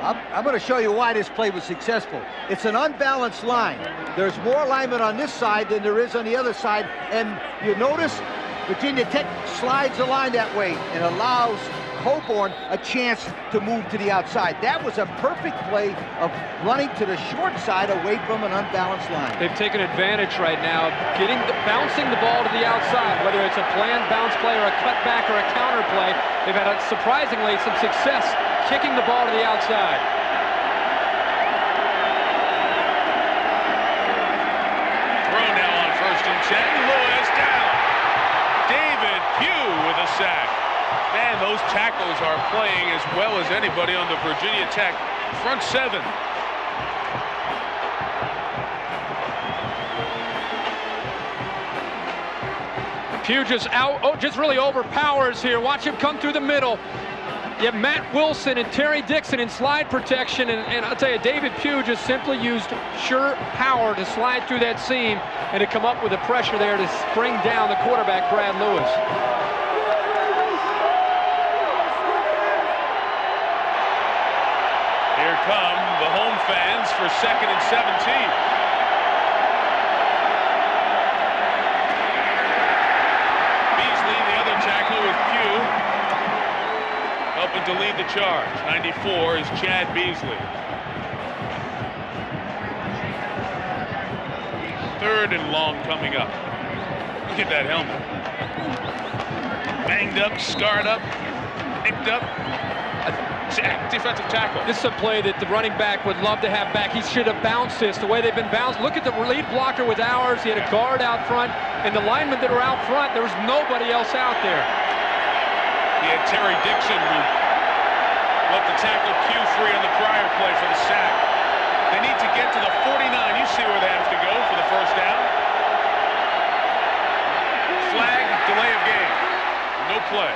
Speaker 3: I'm going to show you why this play was successful. It's an unbalanced line. There's more alignment on this side than there is on the other side. And you notice Virginia Tech slides the line that way and allows Coburn a chance to move to the outside. That was a perfect play of running to the short side away from an unbalanced line.
Speaker 2: They've taken advantage right now, bouncing the ball to the outside, whether it's a planned bounce play or a cutback or a counter play. They've had, surprisingly, some success kicking the ball to the outside.
Speaker 1: Throw now on 1st and 10. Lewis down. David Pugh with a sack. Man, those tackles are playing as well as anybody on the Virginia Tech front 7.
Speaker 2: Pugh just really overpowers here. Watch him come through the middle. You have Matt Wilson and Terry Dixon in slide protection, and I'll tell you, David Pugh just simply used sure power to slide through that seam and to come up with the pressure there to bring down the quarterback, Brad Lewis.
Speaker 1: Here come the home fans for 2nd and 17. With Pugh helping to lead the charge. 94 is Chad Beasley. 3rd and long coming up. Look at that helmet. Banged up, scarred up, nicked up. Defensive tackle.
Speaker 2: This is a play that the running back would love to have back. He should have bounced this the way they've been bounced. Look at the lead blocker with ours. He had a guard out front, and the linemen that are out front, there was nobody else out there.
Speaker 1: He had Terry Dixon, who let the tackle Q free on the prior play for the sack. They need to get to the 49. You see where they have to go for the first down. Flag, delay of game. No play.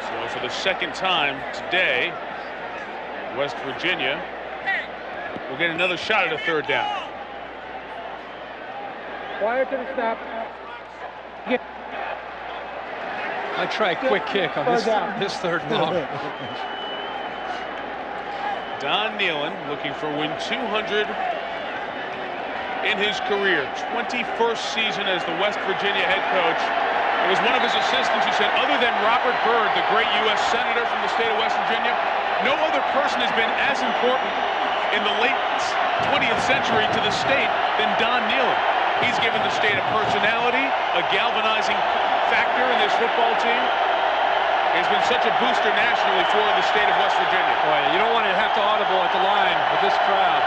Speaker 1: So for the 2nd time today, West Virginia will get another shot at a 3rd down.
Speaker 5: Prior to the snap.
Speaker 2: I try a quick kick on this 3rd and long.
Speaker 1: Don Nealon looking for win 200 in his career. 21st season as the West Virginia head coach. It was one of his assistants who said, other than Robert Byrd, the great U.S. Senator from the state of West Virginia, no other person has been as important in the late 20th century to the state than Don Nealon. He's given the state a personality, a galvanizing factor in this football team. He's been such a booster nationally for the state of West Virginia.
Speaker 2: Boy, you don't want to have to audible at the line with this crowd.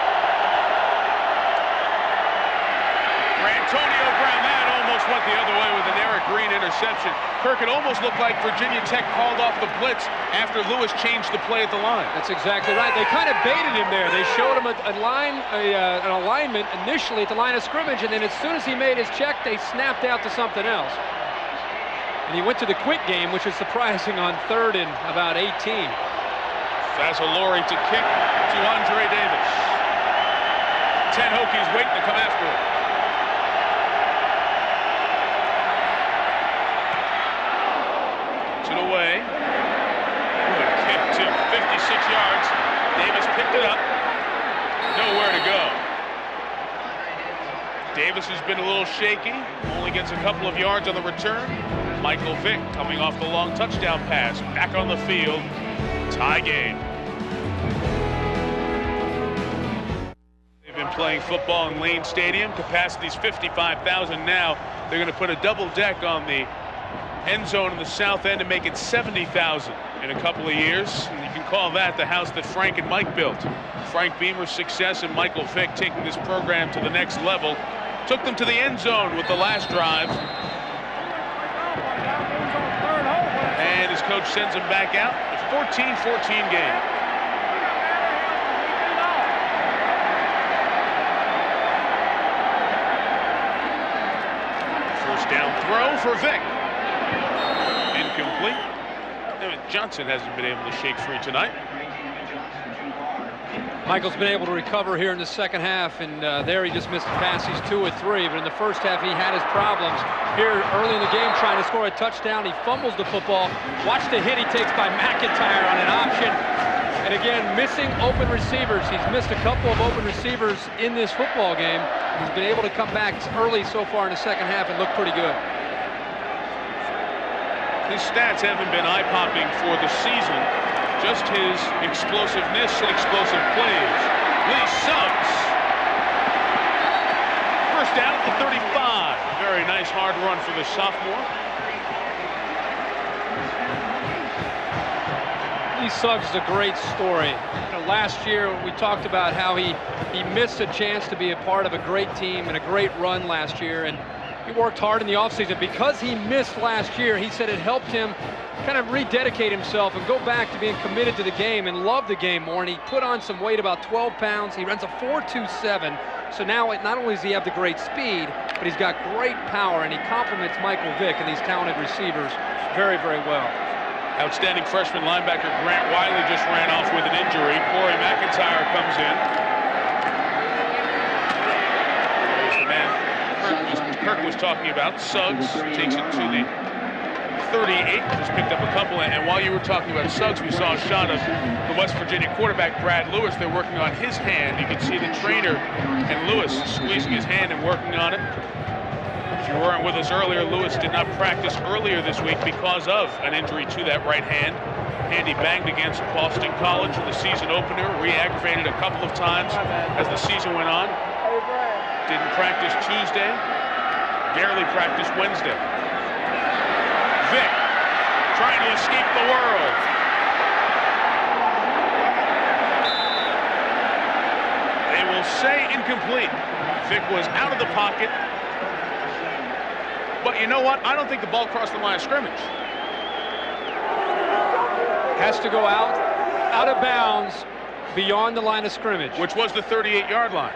Speaker 1: Antonio Brown, that almost went the other way with an Eric Green interception. Kirk, it almost looked like Virginia Tech called off the blitz after Lewis changed the play at the line.
Speaker 2: That's exactly right. They kind of baited him there. They showed him an alignment initially at the line of scrimmage, and then as soon as he made his check, they snapped out to something else. And he went to the quick game, which is surprising on 3rd and about 18.
Speaker 1: Fazzolari to kick to Andre Davis. 10 Hokies waiting to come after him. Away. Good kick to 56 yards. Davis picked it up. Nowhere to go. Davis has been a little shaky. Only gets a couple of yards on the return. Michael Vick coming off the long touchdown pass. Back on the field. Tie game. They've been playing football in Lane Stadium. Capacity's 55,000 now. They're going to put a double deck on the end zone in the south end to make it 70,000 in a couple of years. And you can call that the house that Frank and Mike built. Frank Beamer's success and Michael Vick taking this program to the next level. Took them to the end zone with the last drive. And his coach sends him back out. A 14-14 game. First down throw for Vick. Incomplete. Johnson hasn't been able to shake free tonight.
Speaker 2: Michael's been able to recover here in the 2nd half, and there he just missed a pass. He's 2 of 3, but in the 1st half he had his problems. Here early in the game trying to score a touchdown, he fumbles the football. Watch the hit he takes by McIntyre on an option. And again, missing open receivers. He's missed a couple of open receivers in this football game. He's been able to come back early so far in the 2nd half and look pretty good.
Speaker 1: His stats haven't been eye-popping for the season, just his explosiveness and explosive plays. Lee Suggs. First down at the 35. Very nice hard run for the sophomore.
Speaker 2: Lee Suggs is a great story. Last year we talked about how he missed a chance to be a part of a great team and a great run last year, and He worked hard in the offseason. Because he missed last year, he said it helped him kind of rededicate himself and go back to being committed to the game and love the game more. And he put on some weight, about 12 pounds. He runs a 4.27. So now not only does he have the great speed, but he's got great power, and he complements Michael Vick and these talented receivers very, very well.
Speaker 1: Outstanding freshman linebacker Grant Wiley just ran off with an injury. Corey McIntyre comes in. There's the man Kirk was talking about. Suggs takes it to the 38, just picked up a couple, and while you were talking about Suggs, we saw a shot of the West Virginia quarterback, Brad Lewis. They're working on his hand. You can see the trainer and Lewis squeezing his hand and working on it. If you weren't with us earlier, Lewis did not practice earlier this week because of an injury to that right hand. Hand he banged against Boston College in the season opener, re-aggravated a couple of times as the season went on. Didn't practice Tuesday, barely practiced Wednesday. Vick trying to escape the world. They will say incomplete. Vick was out of the pocket. But you know what? I don't think the ball crossed the line of scrimmage.
Speaker 2: Has to go out of bounds, beyond the line of scrimmage.
Speaker 1: Which was the 38-yard line.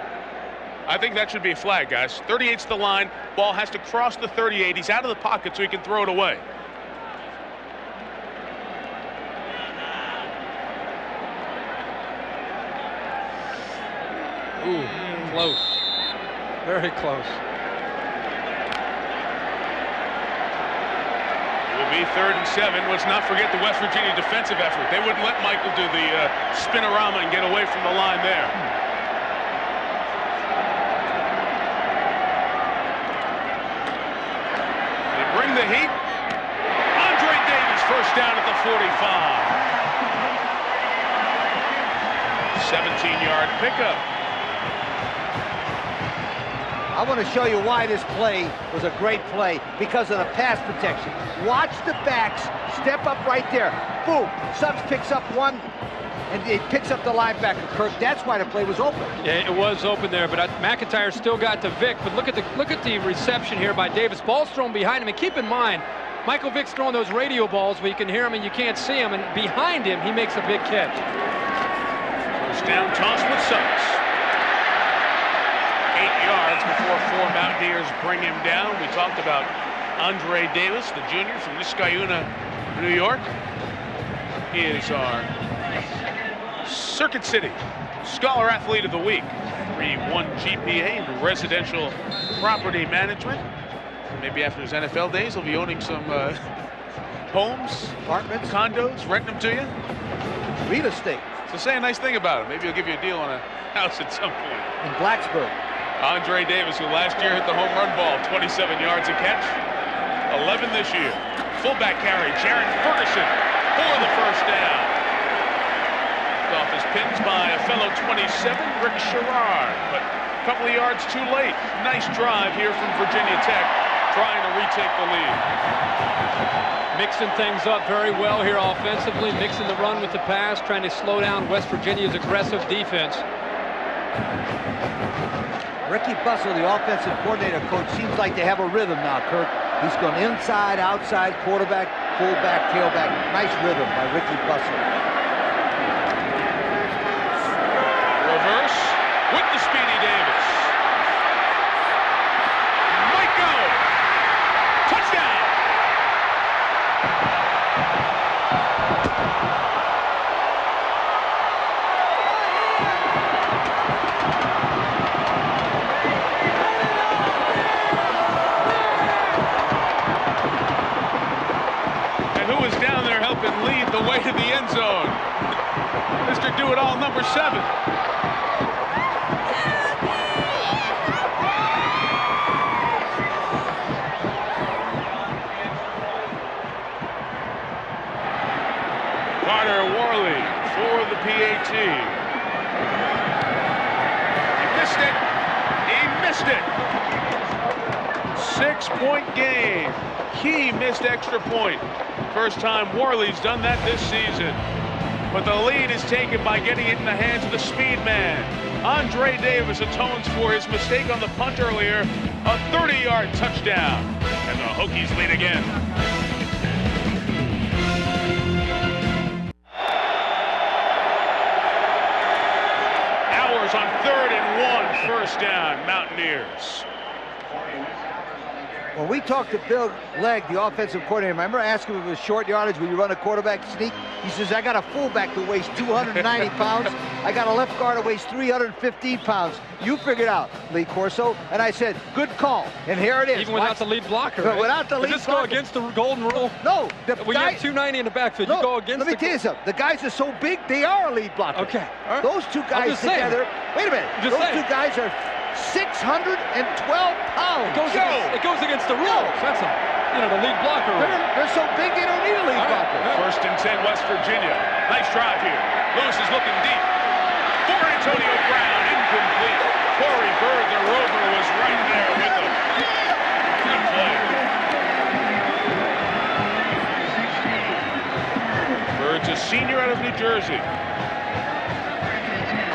Speaker 1: I think that should be a flag, guys. 38's the line. Ball has to cross the 38. He's out of the pocket so he can throw it away.
Speaker 2: Ooh, close. Very close.
Speaker 1: It will be 3rd and 7. Let's not forget the West Virginia defensive effort. They wouldn't let Michael do the spinorama and get away from the line there. They bring the heat. Andre Davis first down at the 45. 17-yard pickup.
Speaker 3: I want to show you why this play was a great play, because of the pass protection. Watch the backs step up right there. Boom. Suggs picks up one, and he picks up the linebacker, Kirk. That's why the play was open.
Speaker 2: Yeah, it was open there, but McIntyre still got to Vick. But look at the reception here by Davis. Ball's thrown behind him, and keep in mind, Michael Vick's throwing those radio balls where you can hear him and you can't see him, and behind him, he makes a big catch.
Speaker 1: First down toss with Suggs. 8 yards before 4 Mountaineers bring him down. We talked about Andre Davis, the junior from Niskayuna, New York. He is our Circuit City Scholar Athlete of the Week. 3.1 GPA in residential property management. Maybe after his NFL days, he'll be owning some homes,
Speaker 3: Apartments,
Speaker 1: condos, renting them to you.
Speaker 3: real estate.
Speaker 1: So say a nice thing about him. Maybe he'll give you a deal on a house at some point.
Speaker 3: In Blacksburg.
Speaker 1: Andre Davis, who last year hit the home run ball, 27 yards a catch, 11 this year. Fullback carry, Jared Ferguson for the first down. Off his pins by a fellow 27, Rick Sherrard, but a couple of yards too late. Nice drive here from Virginia Tech, trying to retake the lead.
Speaker 2: Mixing things up very well here offensively, mixing the run with the pass, trying to slow down West Virginia's aggressive defense.
Speaker 3: Ricky Bussell, the offensive coordinator coach, seems like they have a rhythm now, Kirk. He's going inside, outside, quarterback, fullback, tailback. Nice rhythm by Ricky Bussell.
Speaker 1: Reverse with the speedy Davis. Might go. Touchdown. And lead the way to the end zone. Mr. Do-It-All, number 7. Carter Worley for the PAT. He missed it. 6-point game. He missed extra point. First time Worley's done that this season. But the lead is taken by getting it in the hands of the speed man, Andre Davis atones for his mistake on the punt earlier. A 30-yard touchdown. And the Hokies lead again. Hours on 3rd and 1, first down, Mountaineers.
Speaker 3: When we talked to Bill Legg, the offensive coordinator, remember I asked him if it was short yardage when you run a quarterback sneak? He says, I got a fullback that weighs 290 pounds. I got a left guard that weighs 315 pounds. You figured out, Lee Corso. And I said, good call. And here it is.
Speaker 2: Even without the lead blocker, right?
Speaker 3: Without the lead blocker.
Speaker 2: Does this go against the golden rule?
Speaker 3: No.
Speaker 2: When you have 290 in the backfield, you go against
Speaker 3: let me tell you something. The guys are so big, they are a lead blocker.
Speaker 2: Okay. Right.
Speaker 3: Those two guys together. Wait a minute. Those two guys are 612 pounds.
Speaker 2: It goes against the rules. That's the lead blocker rule.
Speaker 3: They're so big they don't need a lead blocker.
Speaker 1: First and 10, West Virginia. Nice drive here. Lewis is looking deep. For Antonio Brown, incomplete. Corey Bird, the rover, was right there with him. Good play. Bird's a senior out of New Jersey.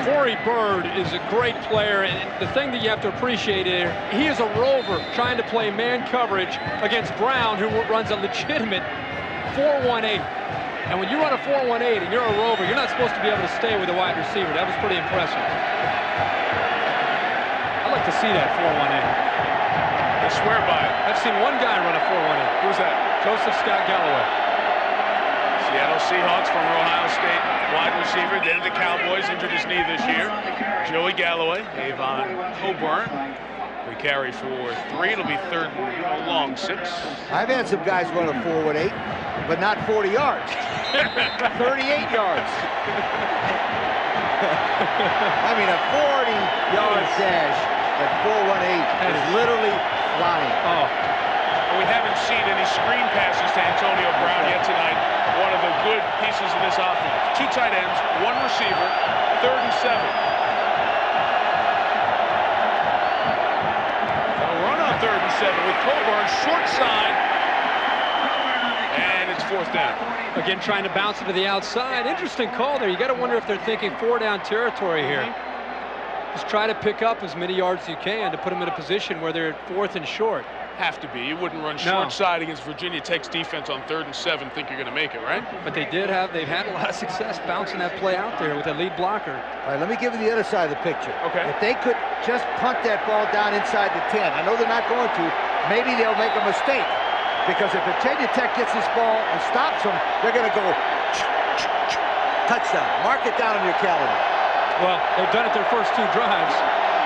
Speaker 2: Corey Bird is a great player, and the thing that you have to appreciate here, he is a rover trying to play man coverage against Brown, who runs a legitimate 4-1-8. And when you run a 4-1-8 and you're a rover, you're not supposed to be able to stay with a wide receiver. That was pretty impressive. I'd like to see that 4-1-8.
Speaker 1: I swear by it.
Speaker 2: I've seen one guy run a 4-1-8.
Speaker 1: Who's that?
Speaker 2: Joseph Scott Galloway.
Speaker 1: Seattle Seahawks, former Ohio State wide receiver, then the Cowboys, injured his knee this year. Joey Galloway, Avon Coburn. We carry for 3. It'll be 3rd and long 6.
Speaker 3: I've had some guys run a 4-1-8, but not 40 yards. 38 yards. I mean, a 40-yard dash at 4-1-8 is literally flying.
Speaker 2: Oh.
Speaker 1: We haven't seen any screen passes to Antonio Brown yet tonight. One of the good pieces of this offense. 2 tight ends, 1 receiver, 3rd and 7. A run on 3rd and 7 with Coburn, short side, and it's 4th down.
Speaker 2: Again, trying to bounce it to the outside. Interesting call there. You got to wonder if they're thinking 4-down territory here. Just try to pick up as many yards as you can to put them in a position where they're 4th and short.
Speaker 1: Have to be. You wouldn't run short side against Virginia Tech's defense on 3rd and 7, think you're going to make it, right?
Speaker 2: But they've had a lot of success bouncing that play out there with a lead blocker.
Speaker 3: All right, let me give you the other side of the picture.
Speaker 1: Okay.
Speaker 3: If they could just punt that ball down inside the 10, I know they're not going to, maybe they'll make a mistake. Because if Virginia Tech gets this ball and stops them, they're going to go touchdown. Mark it down on your calendar.
Speaker 2: Well, they've done it their first 2 drives.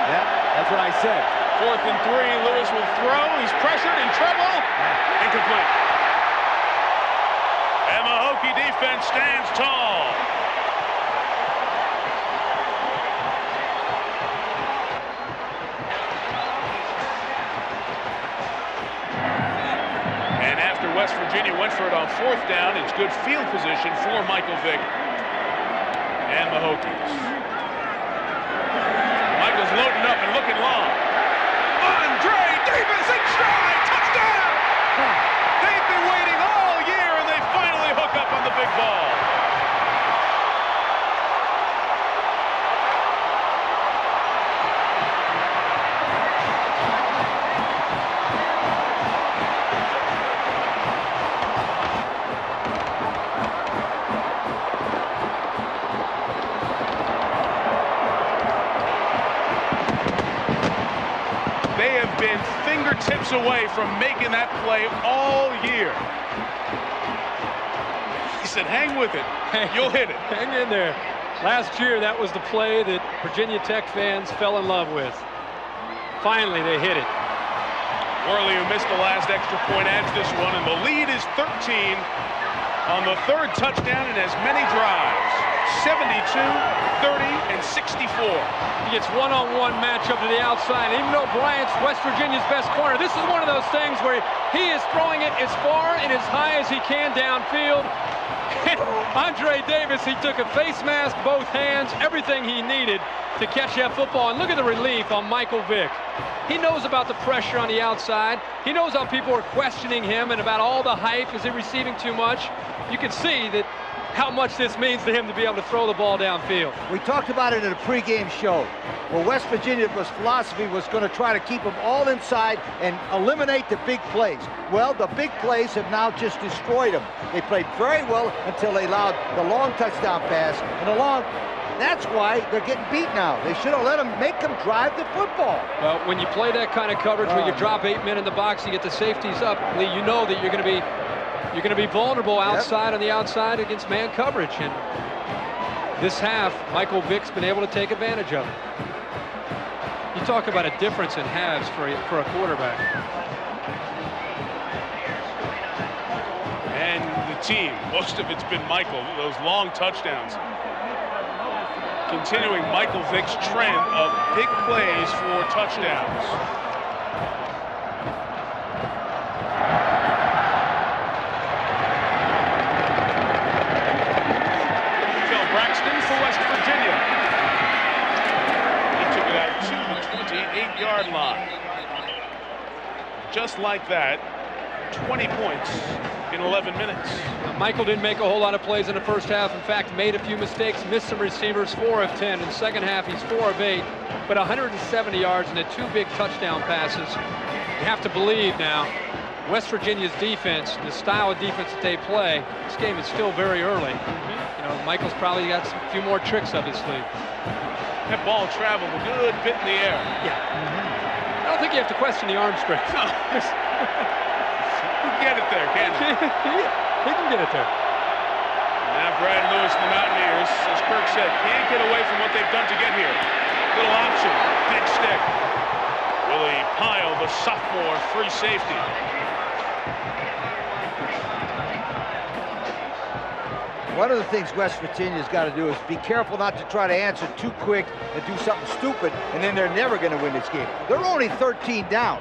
Speaker 3: Yeah, that's what I said.
Speaker 1: 4th and 3, Lewis will throw. He's pressured, in trouble. Incomplete. And the Hokie defense stands tall. And after West Virginia went for it on 4th down, it's good field position for Michael Vick and the Hokies. Michael's loading up and looking long. Andre Davis in stride, touchdown! They've been waiting all year and they finally hook up on the big ball. Been fingertips away from making that play all year. He said, hang with it. You'll hit it.
Speaker 2: Hang in there. Last year, that was the play that Virginia Tech fans fell in love with. Finally, they hit it.
Speaker 1: Worley, who missed the last extra point, adds this one, and the lead is 13 on the 3rd touchdown in as many drives. 72, 30, and 64.
Speaker 2: He gets one-on-one matchup to the outside. Even though Bryant's West Virginia's best corner, this is one of those things where he is throwing it as far and as high as he can downfield. And Andre Davis, he took a face mask, both hands, everything he needed to catch that football. And look at the relief on Michael Vick. He knows about the pressure on the outside. He knows how people are questioning him and about all the hype. Is he receiving too much? You can see that how much this means to him to be able to throw the ball downfield.
Speaker 3: We talked about it in a pregame show. Well, West Virginia's philosophy was going to try to keep them all inside and eliminate the big plays. Well, the big plays have now just destroyed them. They played very well until they allowed the long touchdown pass and the long. That's why they're getting beat now. They should have let them make them drive the football.
Speaker 2: Well, when you play that kind of coverage where you drop 8 men in the box, you get the safeties up, Lee, you know that you're going to be vulnerable outside on the outside against man coverage. And this half, Michael Vick's been able to take advantage of it. You talk about a difference in halves for a quarterback.
Speaker 1: And the team, most of it's been Michael, those long touchdowns. Continuing Michael Vick's trend of big plays for touchdowns. Phil Braxton for West Virginia. He took it out to the 28-yard line. Just like that, 20 points in 11 minutes.
Speaker 2: Michael didn't make a whole lot of plays in the first half. In fact, made a few mistakes, missed some receivers, 4 of 10. In the second half, he's 4 of 8, but 170 yards and 2 big touchdown passes. You have to believe now, West Virginia's defense, the style of defense that they play, this game is still very early. You know, Michael's probably got a few more tricks up his sleeve.
Speaker 1: That ball traveled a good bit in the air.
Speaker 2: Yeah. I don't think you have to question the arm strength.
Speaker 1: No. Get it there, can't he?
Speaker 2: He can get it there.
Speaker 1: Now Brad Lewis and the Mountaineers, as Kirk said, can't get away from what they've done to get here. Little option, big stick. Willie Pyle, the sophomore free safety.
Speaker 3: One of the things West Virginia's got to do is be careful not to try to answer too quick and do something stupid, and then they're never going to win this game. They're only 13 down,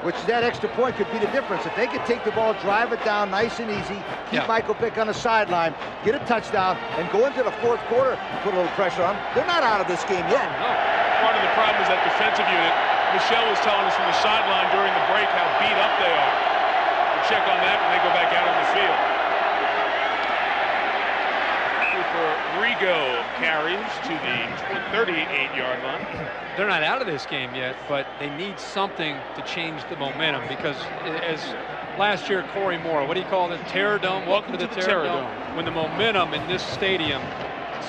Speaker 3: which that extra point could be the difference. If they could take the ball, drive it down nice and easy, keep Michael Vick on the sideline, get a touchdown, and go into the fourth quarter, put a little pressure on them, they're not out of this game yet.
Speaker 1: No. Part of the problem is that defensive unit. Michelle was telling us from the sideline during the break how beat up they are. We'll check on that when they go back out on the field. Rigo carries to the 38-yard line.
Speaker 2: They're not out of this game yet, but they need something to change the momentum because as last year, Corey Moore, what do you call it? Terror Dome? Welcome to the Terror Dome. When the momentum in this stadium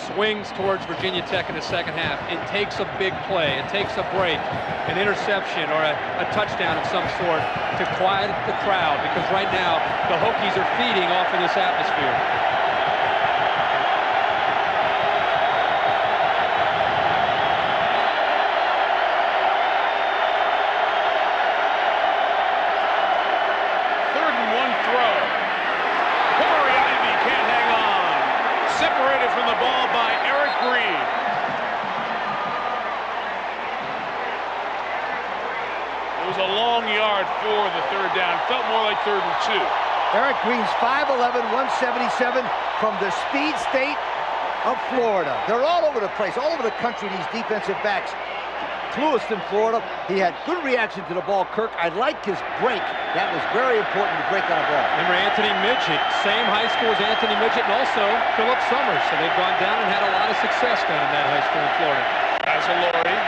Speaker 2: swings towards Virginia Tech in the second half, it takes a big play, it takes a break, an interception or a touchdown of some sort to quiet the crowd, because right now the Hokies are feeding off of this atmosphere.
Speaker 1: From the ball by Eric Green. It was a long yard for the third down. Felt more like 3rd and 2.
Speaker 3: Eric Green's 5'11", 177 from the Speed State of Florida. They're all over the place, all over the country, these defensive backs. Lewiston, Florida. He had good reaction to the ball, Kirk. I like his break. That was very important to break on a ball.
Speaker 2: Remember Anthony Midget, same high school as Anthony Midget, and also Philip Summers. So they've gone down and had a lot of success down in that high school in Florida.
Speaker 1: Azzalori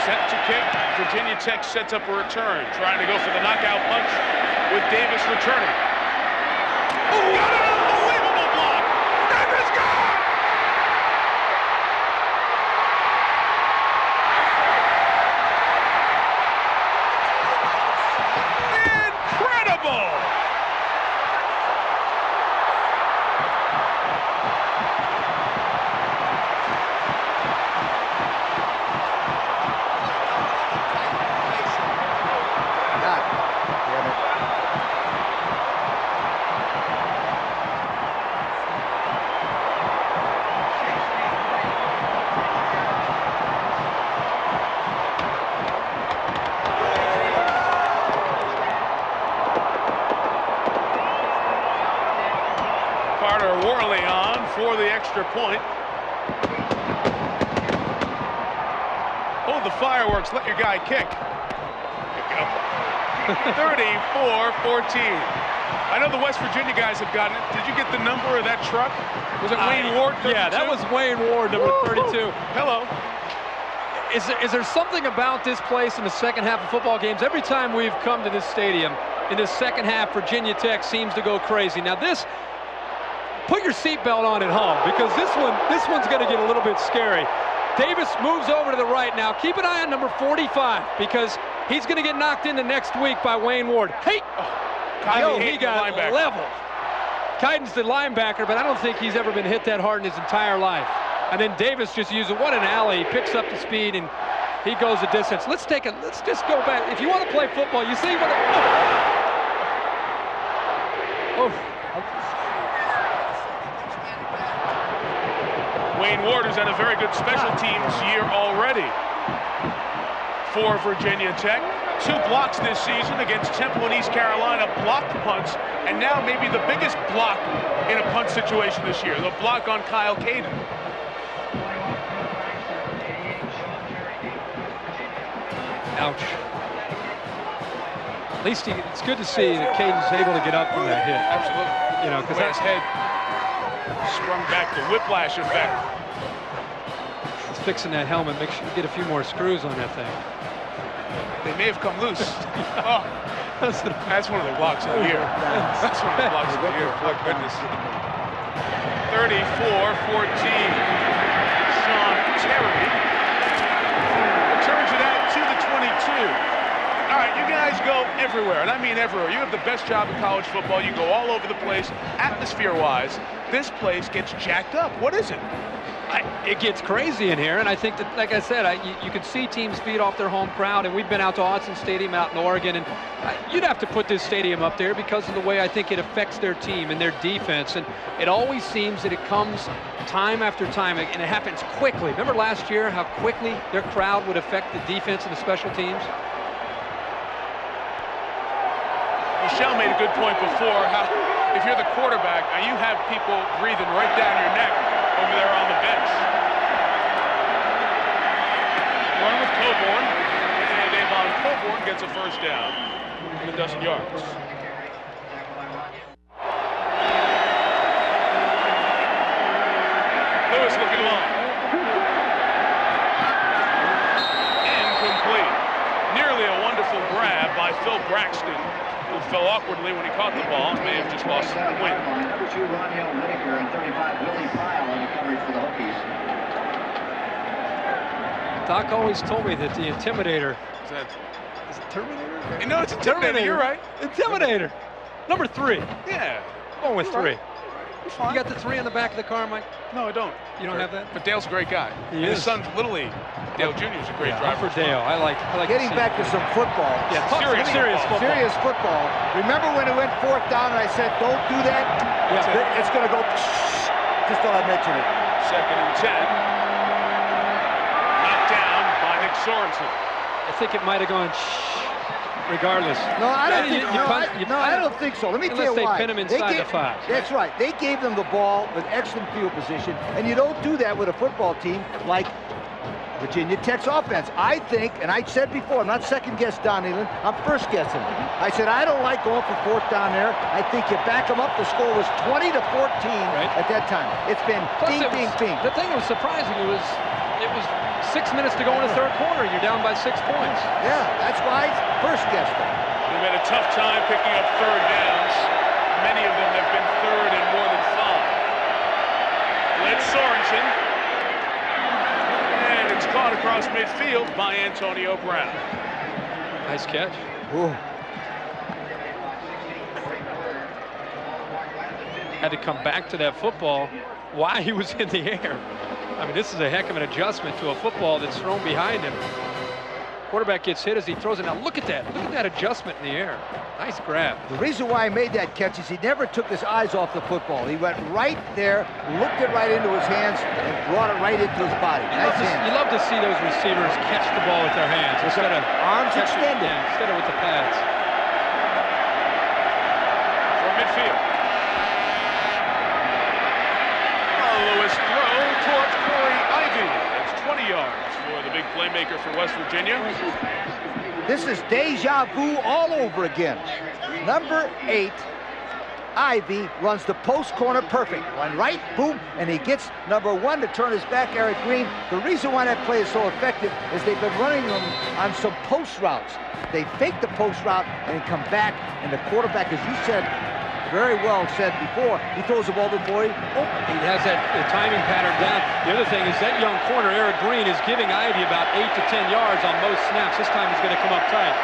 Speaker 1: set to kick. Virginia Tech sets up a return, trying to go for the knockout punch with Davis returning. Oh, got an unbelievable block. Davis gone! For the extra point. Hold the fireworks, let your guy kick. There you go. 34-14. I know the West Virginia guys have gotten it. Did you get the number of that truck? Was it Wayne Ward? 32?
Speaker 2: Yeah, that was Wayne Ward, number 32.
Speaker 1: Hello.
Speaker 2: Is there something about this place in the second half of football games? Every time we've come to this stadium, in this second half, Virginia Tech seems to go crazy. Now this, put your seatbelt on at home, because this one's going to get a little bit scary. Davis moves over to the right now. Keep an eye on number 45, because he's going to get knocked into next week by Wayne Ward. Hey! He got leveled. Kaiden's the linebacker, but I don't think he's ever been hit that hard in his entire life. And then Davis just uses, what an alley. He picks up the speed and he goes the distance. Let's just go back. If you want to play football, you see what
Speaker 1: Wayne Ward has had a very good special teams year already for Virginia Tech. 2 blocks this season against Temple and East Carolina, blocked punts, and now maybe the biggest block in a punt situation this year, the block on Kyle Caden.
Speaker 2: Ouch. At least it's good to see that Caden's able to get up from that hit.
Speaker 1: Absolutely.
Speaker 2: You know, because
Speaker 1: his head sprung back, the whiplash effect.
Speaker 2: He's fixing that helmet. Make sure you get a few more screws on that thing.
Speaker 1: They may have come loose. Oh, that's one of the blocks of the year. That's one of the blocks of the year. My goodness. 34-14. Sean Terry returns it out to the 22. All right, you guys go everywhere, and I mean everywhere. You have the best job in college football. You go all over the place, atmosphere-wise. This place gets jacked up. What is it?
Speaker 2: It gets crazy in here, and I think that, like I said, you can see teams feed off their home crowd, and we've been out to Autzen Stadium out in Oregon, and you'd have to put this stadium up there because of the way I think it affects their team and their defense, and it always seems that it comes time after time, and it happens quickly. Remember last year how quickly their crowd would affect the defense and the special teams?
Speaker 1: Michelle made a good point before, how if you're the quarterback, you have people breathing right down your neck over there on the bench. Run with Coburn, and Avon Coburn gets a first down in a dozen yards. Lewis looking long. Incomplete. Nearly a wonderful grab by Phil Braxton, who fell awkwardly when he caught the ball and may have just lost the win.
Speaker 7: Number 2, Ronnie Whitaker, and 35, Willie Pyle on the coverage for the Hokies.
Speaker 2: Doc always told me that the Intimidator.
Speaker 1: Is
Speaker 2: it Terminator?
Speaker 1: You know, it's Intimidator. You're right.
Speaker 2: Intimidator. Number 3.
Speaker 1: Yeah.
Speaker 2: Going with 3.
Speaker 1: Right.
Speaker 2: You got the 3 on the back of the car, Mike?
Speaker 1: No, I don't.
Speaker 2: You don't have that?
Speaker 1: But Dale's a great guy.
Speaker 2: He
Speaker 1: is. His
Speaker 2: is.
Speaker 1: son's Little League. Dale Jr. is a great driver.
Speaker 2: For Dale. I like
Speaker 3: Getting back to some football.
Speaker 2: Yeah,
Speaker 1: serious football.
Speaker 3: Serious football. Remember when it went 4th down and I said, don't do that?
Speaker 2: Yeah.
Speaker 3: It's going to go. Just thought I'd mention it.
Speaker 1: 2nd and 10. Knocked down by Nick Sorensen.
Speaker 2: I think it might have gone regardless.
Speaker 3: No, I don't think. I don't think so. Let me tell you why.
Speaker 2: Unless they pin him inside the 5.
Speaker 3: That's right. They gave them the ball with excellent field position, and you don't do that with a football team like Virginia Tech's offense. I think, and I said before, I'm not second-guess Don Nehlen, I'm first-guessing. I said I don't like going for 4th down there. I think you back them up. The score was 20-14 at that time. It's been ding, ding, ding.
Speaker 2: The thing that was surprising, it was 6 minutes to go in the 3rd quarter. You're down by 6 points.
Speaker 3: Yeah, that's why I first-guessed them.
Speaker 1: They've had a tough time picking up 3rd downs. Many of them have been 3rd and more than 5. Led Sorensen. And it's caught across midfield by Antonio Brown.
Speaker 2: Nice catch.
Speaker 3: Ooh.
Speaker 2: Had to come back to that football while he was in the air. I mean, this is a heck of an adjustment to a football that's thrown behind him. Quarterback gets hit as he throws it. Now look at that. Look at that adjustment in the air. Nice grab.
Speaker 3: The reason why he made that catch is he never took his eyes off the football. He went right there, looked it right into his hands, and brought it right into his body. Nice hands.
Speaker 2: You love to see those receivers catch the ball with their hands instead of
Speaker 3: arms extended.
Speaker 2: Yeah, instead of with the pads.
Speaker 1: From midfield. Lewis throw towards Corey Ivy. That's 20 yards for the big playmaker for West Virginia.
Speaker 3: This is deja vu all over again. Number 8 Ivy runs the post corner perfect. One right, boom, and he gets number 1 to turn his back, Eric Green. The reason why that play is so effective is they've been running them on some post routes. They fake the post route and come back, and the quarterback, as you said, very well said before, he throws the ball before he
Speaker 2: has that timing pattern down. The other thing is that young corner, Eric Green, is giving Ivy about 8 to 10 yards on most snaps. This time he's going to come up tight.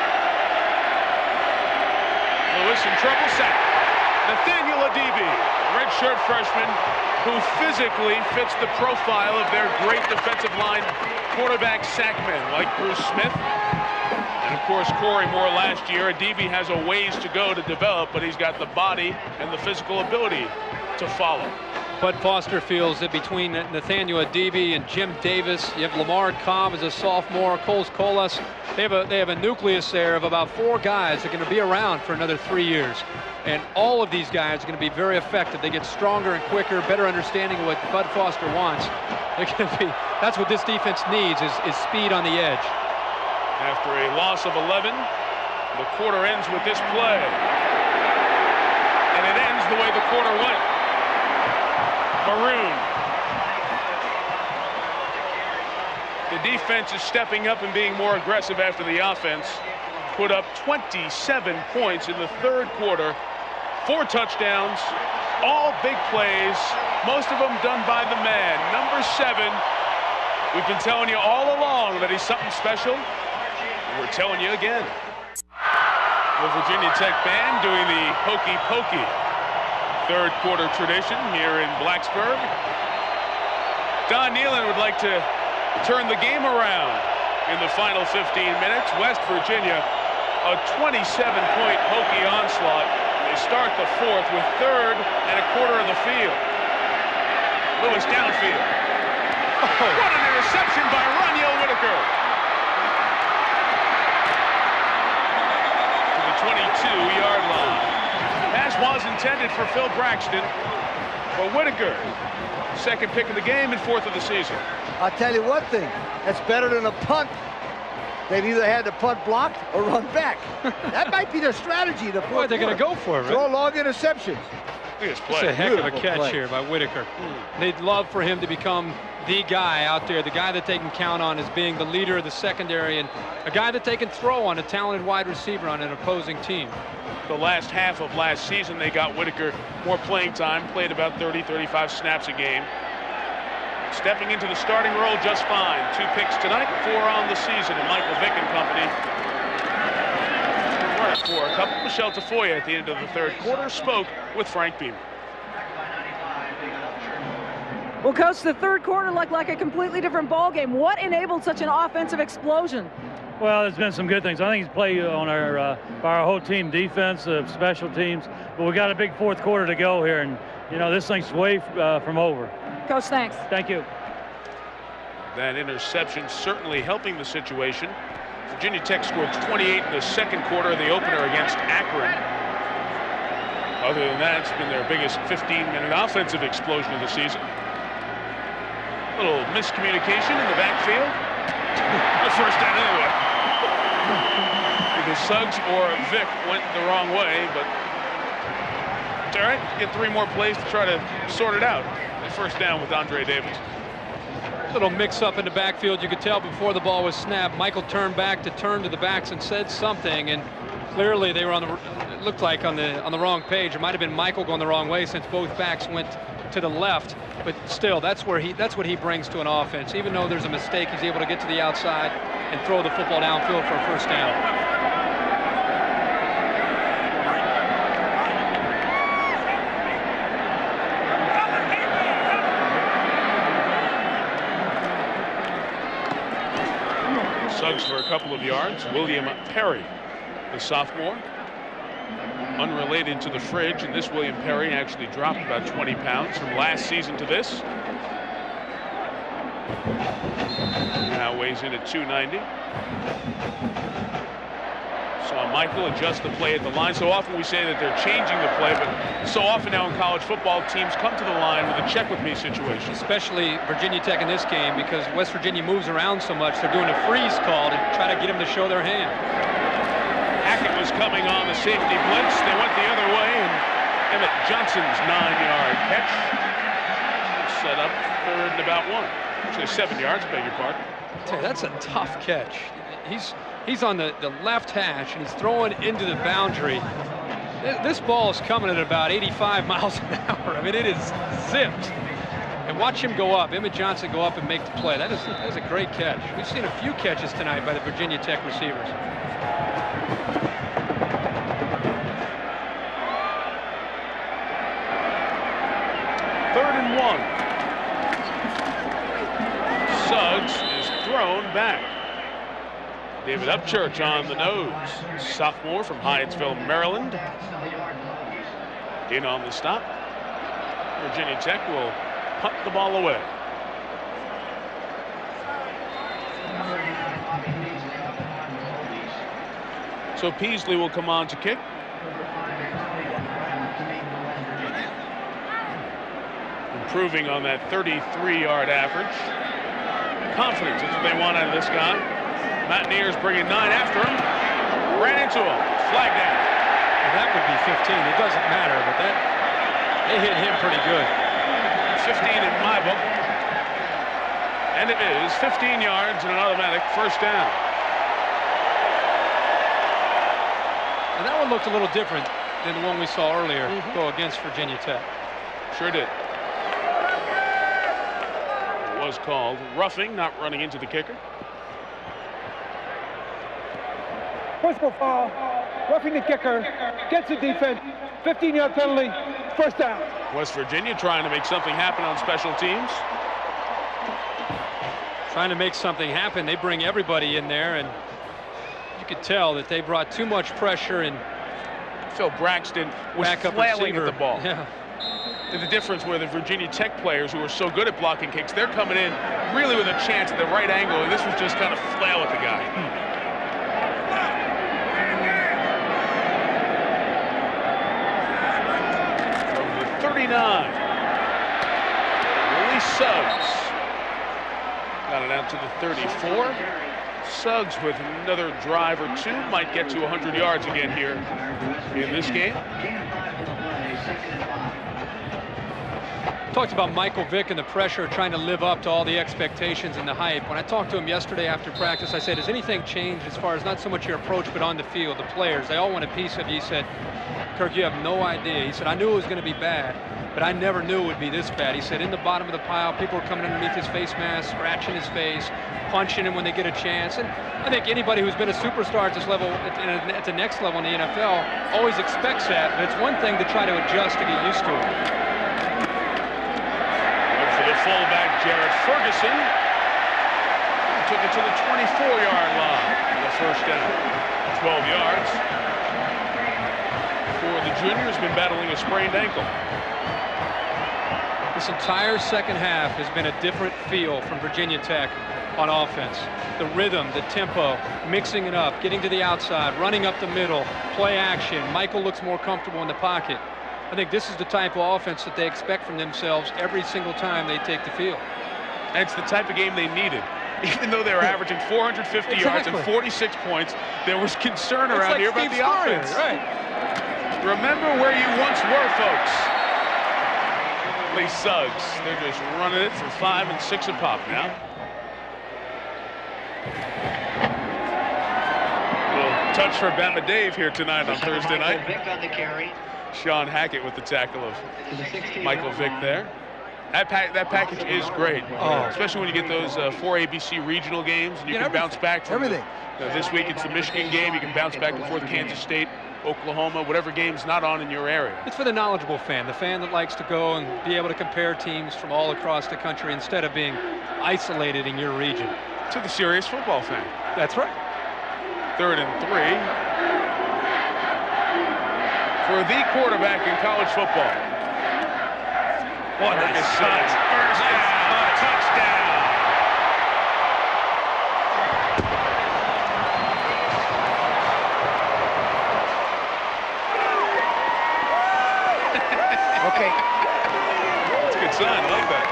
Speaker 1: Lewis in trouble, sack. Nathaniel Adibi, redshirt freshman, who physically fits the profile of their great defensive line quarterback sackmen like Bruce Smith. And of course, Corey Moore last year. Adibi has a ways to go to develop, but he's got the body and the physical ability to follow.
Speaker 2: Bud Foster feels that between Nathaniel Adibi and Jim Davis, you have Lamar Cobb as a sophomore, Coles Colas, they have a nucleus there of about 4 guys that are going to be around for another 3 years. And all of these guys are going to be very effective. They get stronger and quicker, better understanding of what Bud Foster wants. They're going to be, that's what this defense needs, is speed on the edge.
Speaker 1: After a loss of 11, the quarter ends with this play. And it ends the way the quarter went. Maroon. The defense is stepping up and being more aggressive after the offense. Put up 27 points in the third quarter. 4 touchdowns, all big plays, most of them done by the man. Number 7, we've been telling you all along that he's something special. We're telling you again. The Virginia Tech band doing the Hokey Pokey third quarter tradition here in Blacksburg. Don Nealon would like to turn the game around in the final 15 minutes. West Virginia, a 27-point Hokie onslaught. They start the fourth with 3rd and a quarter of the field. Lewis downfield. Oh, what an interception by Roniel Whitaker. To the 22-yard line. Pass was intended for Phil Braxton, but Whitaker, 2nd pick of the game and 4th of the season.
Speaker 3: I'll tell you one thing, that's better than a punt. They've either had the punt blocked or run back. That might be their strategy.
Speaker 2: Boy, they're going to go for it, right?
Speaker 3: Throw long interceptions.
Speaker 2: It's a heck of a catch here by Whitaker. They'd love for him to become the guy out there, the guy that they can count on as being the leader of the secondary and a guy that they can throw on, a talented wide receiver on an opposing team.
Speaker 1: The last half of last season, they got Whitaker more playing time, played about 30, 35 snaps a game. Stepping into the starting role just fine. 2 picks tonight, 4 on the season, and Michael Vick and company. For a couple, Michelle Tafoya at the end of the third quarter spoke with Frank Beamer.
Speaker 4: Well, Coach, the third quarter looked like a completely different ball game. What enabled such an offensive explosion?
Speaker 8: Well, there's been some good things. I think he's played on our whole team defense, special teams. But we got a big fourth quarter to go here, and you know this thing's way from over.
Speaker 4: Coach, thanks.
Speaker 8: Thank you.
Speaker 1: That interception certainly helping the situation. Virginia Tech scored 28 in the second quarter of the opener against Akron. Other than that, it's been their biggest 15-minute offensive explosion of the season. A little miscommunication in the backfield. The first down anyway. Either Suggs or Vick went the wrong way, but it's all right. Get 3 more plays to try to sort it out. The first down with Andre Davis.
Speaker 2: Little mix-up in the backfield. You could tell before the ball was snapped. Michael turned back to turn to the backs and said something, and clearly they were on the. It looked like on the wrong page. It might have been Michael going the wrong way since both backs went to the left. But still, that's what he brings to an offense. Even though there's a mistake, he's able to get to the outside and throw the football downfield for a first down.
Speaker 1: Suggs for a couple of yards. William Perry, the sophomore, unrelated to the fridge, and this William Perry actually dropped about 20 pounds from last season to this. Now weighs in at 290. Saw Michael adjust the play at the line. So often we say that they're changing the play, but so often now in college football, teams come to the line with a check with me situation.
Speaker 2: Especially Virginia Tech in this game, because West Virginia moves around so much. They're doing a freeze call to try to get them to show their hand.
Speaker 1: Hackett was coming on the safety blitz. They went the other way, and Emmett Johnson's 9-yard catch. Set up 3rd and about 1. Actually 7 yards, beg your pardon.
Speaker 2: That's a tough catch. He's on the left hash, and he's throwing into the boundary. This ball is coming at about 85 miles an hour. I mean, it is zipped. And watch him go up, Emmett Johnson go up and make the play. That is a great catch. We've seen a few catches tonight by the Virginia Tech receivers.
Speaker 1: Third and 1. Suggs is thrown back. David Upchurch on the nose. Sophomore from Hyattsville, Maryland. In on the stop. Virginia Tech will punt the ball away. So Peasley will come on to kick. Improving on that 33-yard average. Confidence, that's what they want out of this guy. Mountaineers bringing 9 after him. Ran into him. Flag down.
Speaker 2: Well, that would be 15. It doesn't matter, but they hit him pretty good.
Speaker 1: 15 in my book. And it is 15 yards and an automatic first down.
Speaker 2: And that one looked a little different than the one we saw earlier go against Virginia Tech.
Speaker 1: Sure did. It was called roughing, not running into the kicker.
Speaker 5: Personal foul, roughing the kicker, gets the defense, 15-yard penalty, first down.
Speaker 1: West Virginia trying to make something happen on special teams.
Speaker 2: Trying to make something happen. They bring everybody in there, and you could tell that they brought too much pressure, and
Speaker 1: Phil Braxton was
Speaker 2: backup
Speaker 1: flailing at the ball.
Speaker 2: Yeah.
Speaker 1: The difference where the Virginia Tech players who are so good at blocking kicks, they're coming in really with a chance at the right angle, and this was just kind of flail at the guy. From the 39, Willie Suggs got it out to the 34. Suggs with another drive or two might get to 100 yards again here in this game.
Speaker 2: Talked about Michael Vick and the pressure, trying to live up to all the expectations and the hype. When I talked to him yesterday after practice, I said, has anything changed as far as not so much your approach, but on the field, the players? They all want a piece of you. He said, Kirk, you have no idea. He said, I knew it was going to be bad, but I never knew it would be this bad. He said, in the bottom of the pile, people are coming underneath his face mask, scratching his face, punching him when they get a chance. And I think anybody who's been a superstar at this level, at the next level in the NFL, always expects that. But it's one thing to try to adjust to get used to it.
Speaker 1: Fullback Jarrett Ferguson took it to the 24-yard line for the first down. 12 yards. For the junior, has been battling a sprained ankle.
Speaker 2: This entire second half has been a different feel from Virginia Tech on offense. The rhythm, the tempo, mixing it up, getting to the outside, running up the middle, play action. Michael looks more comfortable in the pocket. I think this is the type of offense that they expect from themselves every single time they take the field.
Speaker 1: And it's the type of game they needed. Even though they were averaging 450 yards and 46 points, there was concern around here about the offense.
Speaker 2: Right.
Speaker 1: Remember where you once were, folks. Lee Suggs, they're just running it for 5 and 6 a pop now. A little touch for Bama Dave here tonight on Thursday night.
Speaker 7: Vick on the carry.
Speaker 1: Sean Hackett with the tackle of Michael Vick there. That package is great, especially when you get those 4 ABC regional games, and you can bounce back from everything. This week it's the Michigan game. You can bounce back and forth Kansas State, Oklahoma, whatever game's not on in your area.
Speaker 2: It's for the knowledgeable fan, the fan that likes to go and be able to compare teams from all across the country instead of being isolated in your region.
Speaker 1: To the serious football fan.
Speaker 2: That's right.
Speaker 1: 3rd and 3. For the quarterback in college football.
Speaker 8: What a shot.
Speaker 1: First down, touchdown.
Speaker 3: Okay.
Speaker 1: That's a good sign. I like that.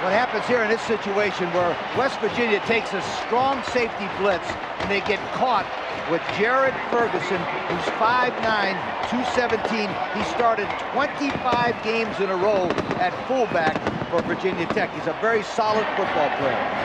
Speaker 3: What happens here in this situation where West Virginia takes a strong safety blitz and they get caught with Jared Ferguson, who's 5'9", 217. He started 25 games in a row at fullback for Virginia Tech. He's a very solid football player.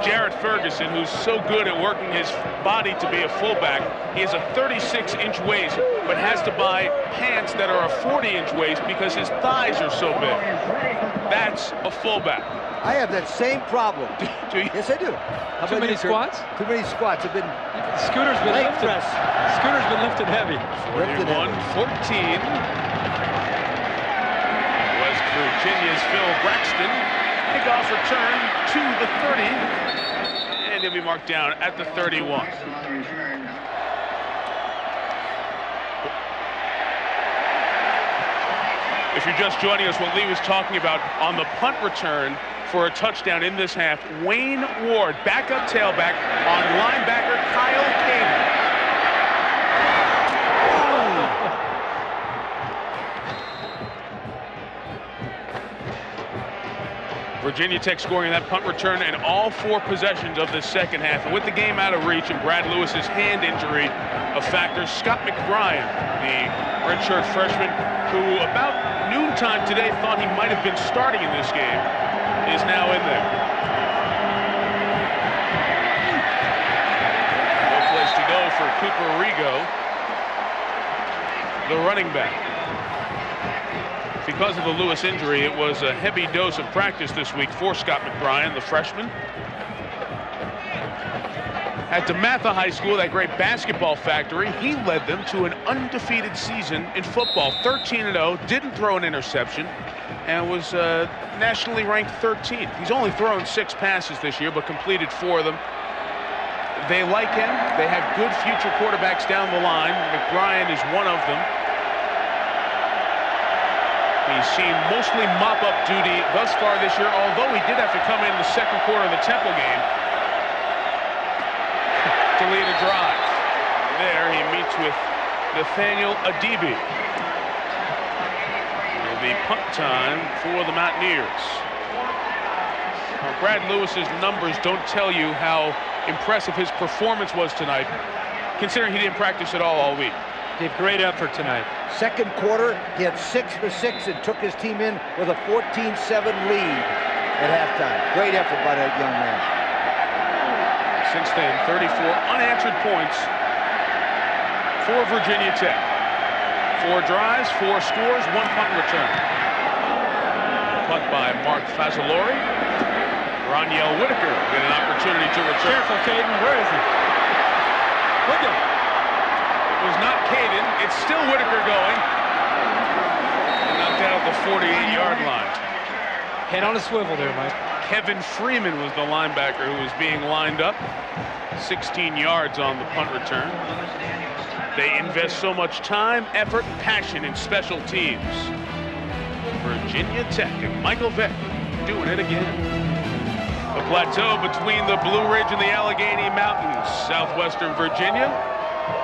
Speaker 1: Jared Ferguson, who's so good at working his body to be a fullback, he has a 36-inch waist, but has to buy pants that are a 40-inch waist because his thighs are so big. That's a fullback.
Speaker 3: I have that same problem.
Speaker 1: Do you?
Speaker 3: Yes, I do.
Speaker 2: Too many squats?
Speaker 3: Too many squats. I've been
Speaker 2: Scooter's been lifted. Scooter's been lifted heavy.
Speaker 1: 41-14. West Virginia's Phil Braxton. Kickoff return to the 30, and he'll be marked down at the 31. If you're just joining us, what Lee was talking about on the punt return for a touchdown in this half, Wayne Ward, backup tailback on linebacker Kyle Caden. Virginia Tech scoring that punt return in all 4 possessions of the second half. And with the game out of reach and Brad Lewis's hand injury a factor, Scott McBrien, the redshirt freshman, who about noontime today thought he might have been starting in this game, is now in there. No place to go for Cooper Rigo, the running back. Because of the Lewis injury, it was a heavy dose of practice this week for Scott McBrien, the freshman. At DeMatha High School, that great basketball factory, he led them to an undefeated season in football. 13-0, didn't throw an interception, and was nationally ranked 13th. He's only thrown 6 passes this year, but completed 4 of them. They like him. They have good future quarterbacks down the line. McBrien is one of them. He's seen mostly mop-up duty thus far this year, although he did have to come in the second quarter of the Temple game to lead a drive. There he meets with Nathaniel Adibi. It'll be punt time for the Mountaineers. Now, Brad Lewis's numbers don't tell you how impressive his performance was tonight, considering he didn't practice at all week.
Speaker 2: Gave great effort tonight.
Speaker 3: Second quarter, he had 6 for 6 and took his team in with a 14-7 lead at halftime. Great effort by that young man.
Speaker 1: Since then, 34 unanswered points for Virginia Tech. 4 drives, 4 scores, 1 punt return. Punt by Mark Fazzolari. Roniel Whitaker get an opportunity to return.
Speaker 2: Careful, Caden. Where is he? Look at him.
Speaker 1: It was not Caden. It's still Whitaker going. Knocked out at the 48-yard line.
Speaker 2: Head on a swivel there, Mike.
Speaker 1: Kevin Freeman was the linebacker who was being lined up. 16 yards on the punt return. They invest so much time, effort, and passion in special teams. Virginia Tech and Michael Vick doing it again. The plateau between the Blue Ridge and the Allegheny Mountains, southwestern Virginia,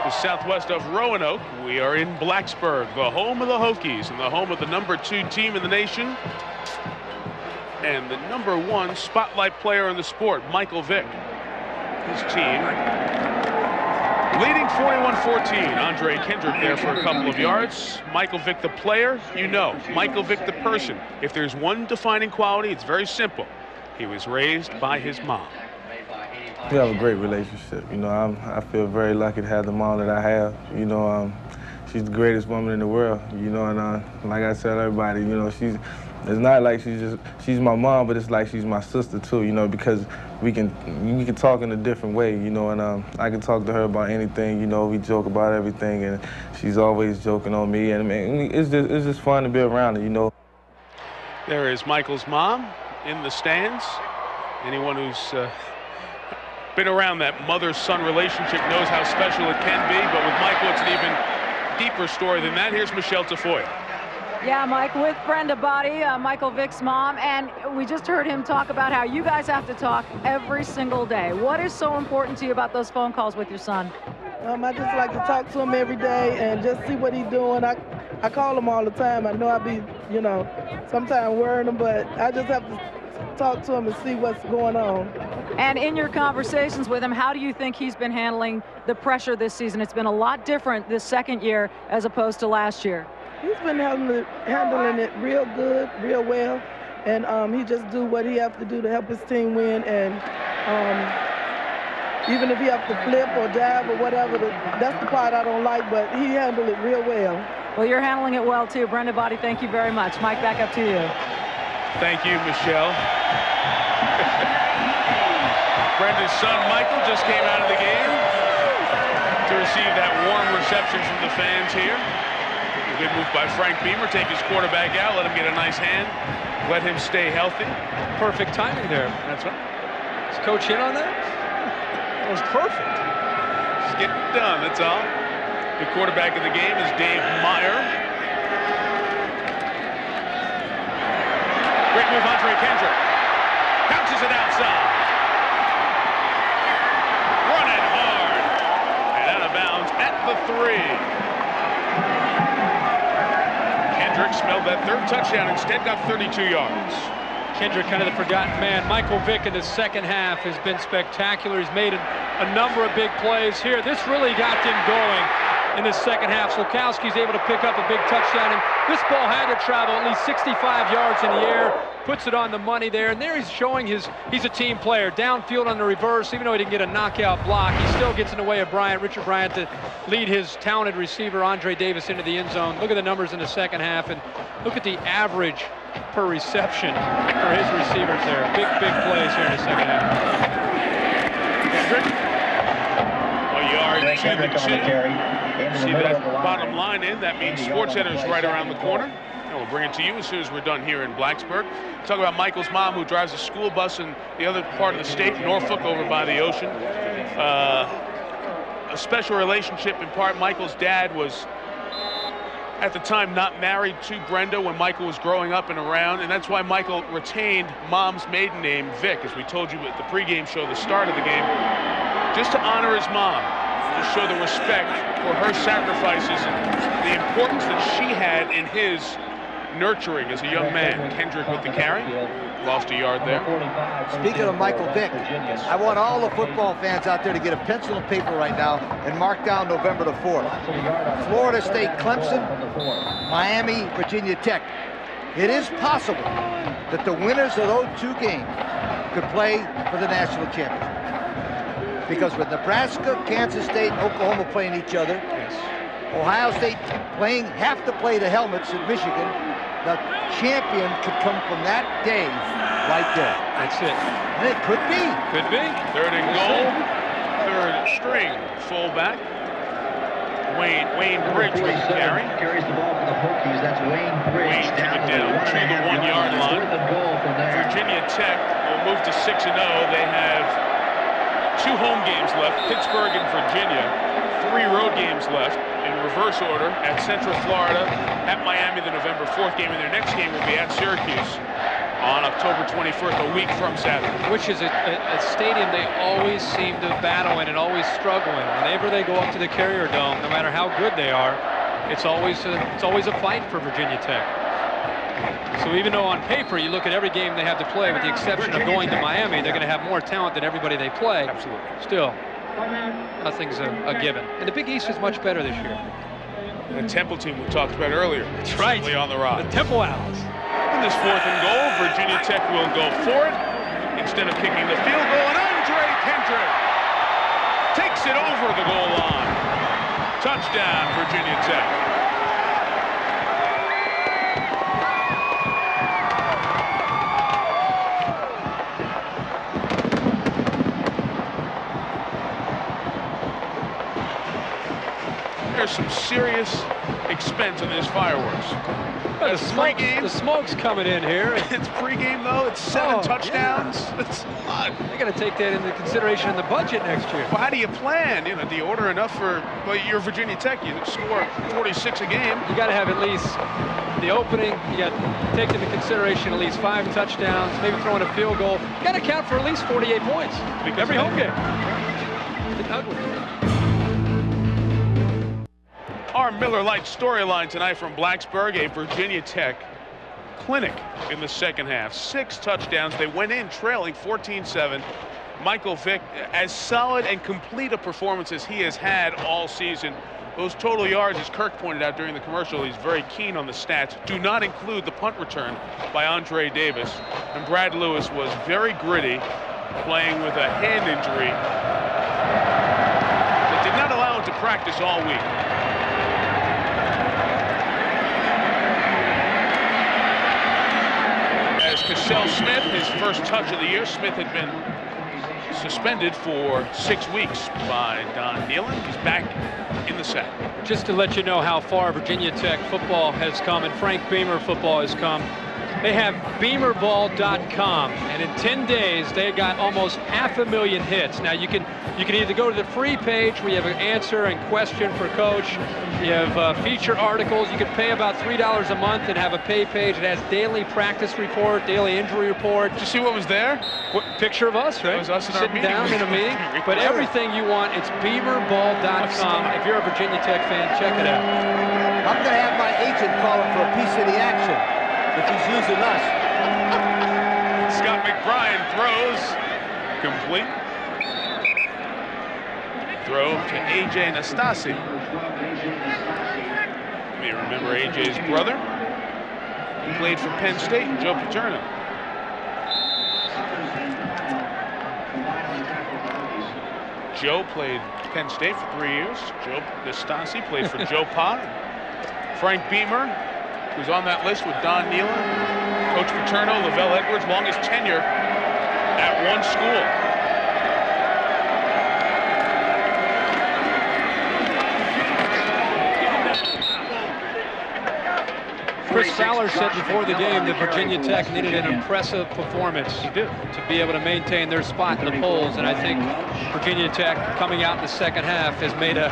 Speaker 1: the southwest of Roanoke. We are in Blacksburg, the home of the Hokies and the home of the #2 team in the nation and the #1 spotlight player in the sport, Michael Vick. His team leading 41-14. Andre Kendrick there for a couple of yards. Michael Vick the player, you know. Michael Vick the person. If there's one defining quality, it's very simple. He was raised by his mom.
Speaker 9: We have a great relationship. You know, I feel very lucky to have the mom that I have. You know, she's the greatest woman in the world. You know, and like I tell everybody, you know, it's not like she's my mom, but it's like she's my sister too. You know, because we can talk in a different way. You know, and I can talk to her about anything. You know, we joke about everything, and she's always joking on me. And man, it's just fun to be around her. You know.
Speaker 1: There is Michael's mom in the stands. Anyone who's been around that mother-son relationship knows how special it can be, but with Michael, it's an even deeper story than that. Here's Michelle Tafoya.
Speaker 4: Yeah, Mike, with Brenda Body, Michael Vick's mom, and we just heard him talk about how you guys have to talk every single day. What is so important to you about those phone calls with your son?
Speaker 10: I just like to talk to him every day and just see what he's doing. I call him all the time. I know I be, you know, sometimes worrying him, but I just have to talk to him and see what's going on.
Speaker 4: And in your conversations with him, how do you think he's been handling the pressure this season? It's been a lot different this second year as opposed to last year.
Speaker 10: He's been handling it real good, real well, and he just do what he has to do to help his team win. And even if he has to flip or dive or whatever, that's the part I don't like, but he handled it real well.
Speaker 4: Well, you're handling it well, too. Brenda Body, thank you very much. Mike, back up to you.
Speaker 1: Thank you, Michelle. Brenda's son, Michael, just came out of the game to receive that warm reception from the fans here. A good move by Frank Beamer. Take his quarterback out, let him get a nice hand, let him stay healthy.
Speaker 2: Perfect timing there.
Speaker 1: That's right.
Speaker 2: Is Coach in on that?
Speaker 1: That was perfect. Just getting it done, that's all. The quarterback of the game is Dave Meyer. Great move, Andre Kendrick. Bounces it outside. Running hard. And out of bounds at the 3. Kendrick smelled that third touchdown, instead got 32 yards.
Speaker 2: Kendrick, kind of the forgotten man. Michael Vick in the second half has been spectacular. He's made a number of big plays here. This really got him going in the second half. Slukowski's able to pick up a big touchdown, and this ball had to travel at least 65 yards in the air, puts it on the money there, and there he's showing he's a team player. Downfield on the reverse, even though he didn't get a knockout block, he still gets in the way of Richard Bryant, to lead his talented receiver, Andre Davis, into the end zone. Look at the numbers in the second half, and look at the average per reception for his receivers there. Big plays here in the second half.
Speaker 1: Kendrick. A yard to the 2. See that bottom line in. That means SportsCenter is right around the corner. And we'll bring it to you as soon as we're done here in Blacksburg. Talk about Michael's mom, who drives a school bus in the other part of the state, Norfolk, over by the ocean. A special relationship in part. Michael's dad was, at the time, not married to Brenda when Michael was growing up and around, and that's why Michael retained Mom's maiden name, Vic, as we told you at the pregame show, the start of the game, just to honor his mom, to show the respect for her sacrifices and the importance that she had in his nurturing as a young man. Kendrick with the carry, lost a yard there.
Speaker 3: Speaking of Michael Vick, I want all the football fans out there to get a pencil and paper right now and mark down November the 4th. Florida State, Clemson, Miami, Virginia Tech. It is possible that the winners of those two games could play for the national championship. Because with Nebraska, Kansas State, and Oklahoma playing each other, Ohio State have to play the helmets in Michigan, the champion could come from that day right there.
Speaker 2: That's it.
Speaker 3: And it could be.
Speaker 2: Could be.
Speaker 1: Third and goal. Third string fullback. Wayne Bridge with the carry.
Speaker 7: Carries the ball for the Hokies. That's Wayne Bridge.
Speaker 1: Wayne took it down to the 1 yard line. Virginia Tech will move to 6-0. They have 2 home games left, Pittsburgh and Virginia. 3 road games left in reverse order at Central Florida, at Miami the November 4th game, and their next game will be at Syracuse on October 21st, a week from Saturday.
Speaker 2: Which is a stadium they always seem to battle in and always struggle in. Whenever they go up to the Carrier Dome, no matter how good they are, it's always a fight for Virginia Tech. So even though on paper you look at every game they have to play, with the exception of going to Miami, they're going to have more talent than everybody they play.
Speaker 1: Absolutely.
Speaker 2: Still, nothing's a given. And the Big East is much better this year.
Speaker 1: The Temple team we talked about earlier.
Speaker 2: That's right.
Speaker 1: On the rise.
Speaker 2: The Temple Owls.
Speaker 1: In this 4th and goal, Virginia Tech will go for it. Instead of kicking the field goal, and Andre Kendrick takes it over the goal line. Touchdown, Virginia Tech. There's some serious expense on these fireworks.
Speaker 2: Well, the smoke's coming in here.
Speaker 1: It's pregame, though. It's 7 touchdowns.
Speaker 2: Yeah.
Speaker 1: It's a lot.
Speaker 2: They're going to take that into consideration in the budget next year.
Speaker 1: Well, how do you plan? You know, do you order enough for, well, you're Virginia Tech. You score 46 a game.
Speaker 2: You got to have at least the opening. You got to take into consideration at least 5 touchdowns, maybe throwing a field goal. You got to count for at least 48 points every home game. It's ugly.
Speaker 1: Our Miller Lite storyline tonight from Blacksburg, a Virginia Tech clinic in the second half. 6 touchdowns. They went in trailing 14-7. Michael Vick, as solid and complete a performance as he has had all season. Those total yards, as Kirk pointed out during the commercial, he's very keen on the stats, do not include the punt return by Andre Davis. And Brad Lewis was very gritty, playing with a hand injury that did not allow him to practice all week. As Cassell Smith, his first touch of the year, Smith had been suspended for 6 weeks by Don Nealon. He's back in the sack.
Speaker 2: Just to let you know how far Virginia Tech football has come and Frank Beamer football has come. They have beamerball.com, and in 10 days they got almost 500,000 hits. Now you can either go to the free page where you have an answer and question for coach. You have feature articles. You can pay about $3 a month and have a pay page. It has daily practice report, daily injury report.
Speaker 1: Did you see what was there?
Speaker 2: Picture of us, right?
Speaker 1: That was us in our
Speaker 2: sitting
Speaker 1: meeting.
Speaker 2: down in a meeting. But everything you want, it's beamerball.com. If you're a Virginia Tech fan, check it out.
Speaker 3: I'm going to have my agent call him for a piece of the action if he's using us.
Speaker 1: Scott McBride throws. Complete. Throw to A.J. Nastasi. You may remember A.J.'s brother. He played for Penn State, Joe Paterno. Joe played Penn State for 3 years. Joe Nastasi played for Joe Pa. Frank Beamer, who's on that list with Don Nealon. Coach Paterno, Lavelle Edwards, longest tenure at one school.
Speaker 2: Chris Fowler said before the game that Virginia Tech needed an impressive performance to be able to maintain their spot in the polls, and I think Virginia Tech coming out in the second half has made a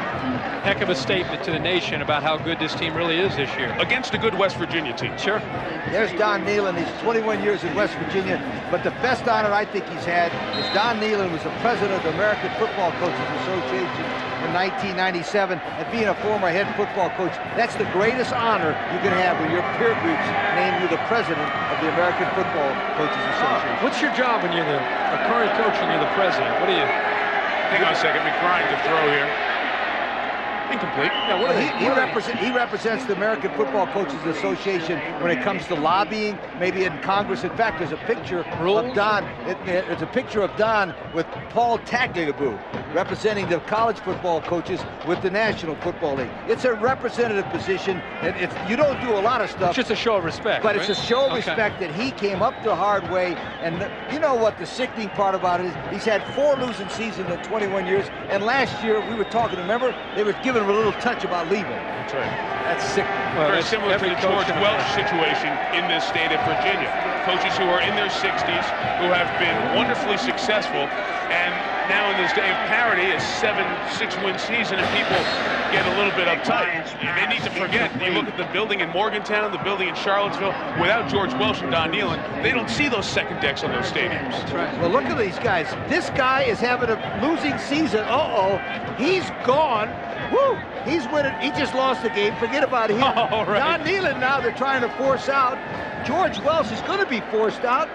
Speaker 2: heck of a statement to the nation about how good this team really is this year.
Speaker 1: Against a good West Virginia team.
Speaker 2: Sure.
Speaker 3: There's Don Nealon. He's 21 years in West Virginia, but the best honor I think he's had is Don Nealon was the president of the American Football Coaches Association in 1997, and being a former head football coach, that's the greatest honor you can have when your peer groups name you the president of the American Football Coaches Association.
Speaker 2: What's your job when you're the current coach and you're the president? What do you?
Speaker 1: Hang on a second, McBride to throw here. Incomplete.
Speaker 3: Yeah, what he represents the American Football Coaches Association when it comes to lobbying, maybe in Congress. In fact, there's a picture of Don. It's a picture of Don with Paul Tagliabue representing the college football coaches with the National Football League. It's a representative position, and you don't do a lot of stuff.
Speaker 2: It's just a show of respect.
Speaker 3: But it's a show of respect that he came up the hard way. And you know what the sickening part about it is? He's had 4 losing seasons in 21 years. And last year we were talking. Remember, they were giving him a little touch about leaving.
Speaker 1: That's right.
Speaker 3: That's sick.
Speaker 1: Well, very similar to the George Welch situation in this state of Virginia. Coaches who are in their 60s, who have been wonderfully successful, and now in this day of parity, a 6-win season, and people get a little bit uptight. They need to forget, you look at the building in Morgantown, the building in Charlottesville, without George Welch and Don Nealon, they don't see those second decks on those stadiums.
Speaker 3: That's right. Well, look at these guys. This guy is having a losing season. He's gone. Woo! He's winning. He just lost the game. Forget about him.
Speaker 2: Oh, right.
Speaker 3: Don Nealon now they're trying to force out. George Welch is going to be forced out.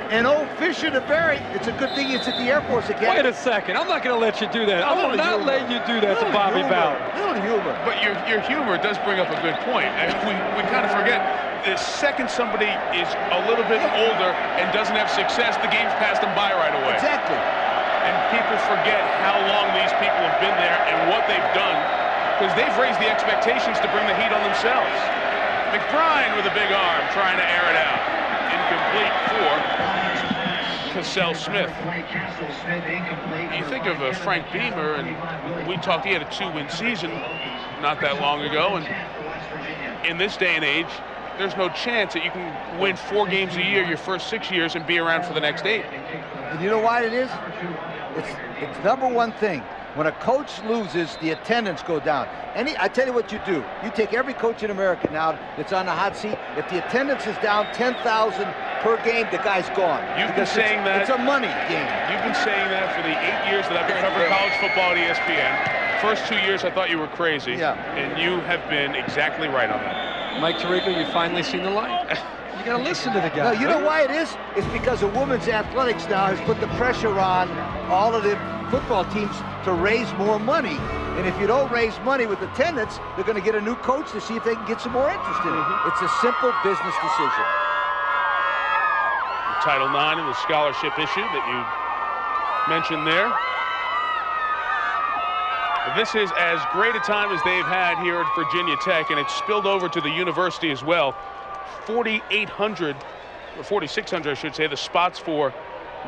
Speaker 3: And Fisher DeBerry, it's a good thing it's at the Air Force Academy.
Speaker 2: Wait a second. I'm not going to let you do that. I will not let you do that to Bobby Bowden.
Speaker 3: Little humor.
Speaker 1: But your humor does bring up a good point. We kind of forget the second somebody is a little bit older and doesn't have success, the game's passed them by right away.
Speaker 3: Exactly.
Speaker 1: And people forget how long these people have been there and what they've done, because they've raised the expectations to bring the heat on themselves. McBride with a big arm trying to air it out. Incomplete for Cassell Smith. You think of Frank Beamer, and we talked, he had a 2-win season not that long ago, and in this day and age, there's no chance that you can win 4 games a year your first 6 years and be around for the next 8.
Speaker 3: And you know why it is? It's number one thing. When a coach loses, the attendance go down. I tell you what you do. You take every coach in America now that's on the hot seat. If the attendance is down 10,000 per game, the guy's gone.
Speaker 1: You've been saying that.
Speaker 3: It's a money game.
Speaker 1: You've been saying that for the 8 years that I've been covering college football at ESPN. First 2 years, I thought you were crazy.
Speaker 3: Yeah.
Speaker 1: And you have been exactly right on that.
Speaker 2: Mike Tirico, you've finally seen the light. You got to listen to the guy.
Speaker 3: No, you know why it is? It's because the women's athletics now has put the pressure on all of the football teams to raise more money. And if you don't raise money with attendance, they're going to get a new coach to see if they can get some more interest in it. It's a simple business decision.
Speaker 1: Title IX and the scholarship issue that you mentioned there. This is as great a time as they've had here at Virginia Tech, and it's spilled over to the university as well. 4,800, or 4,600, I should say, the spots for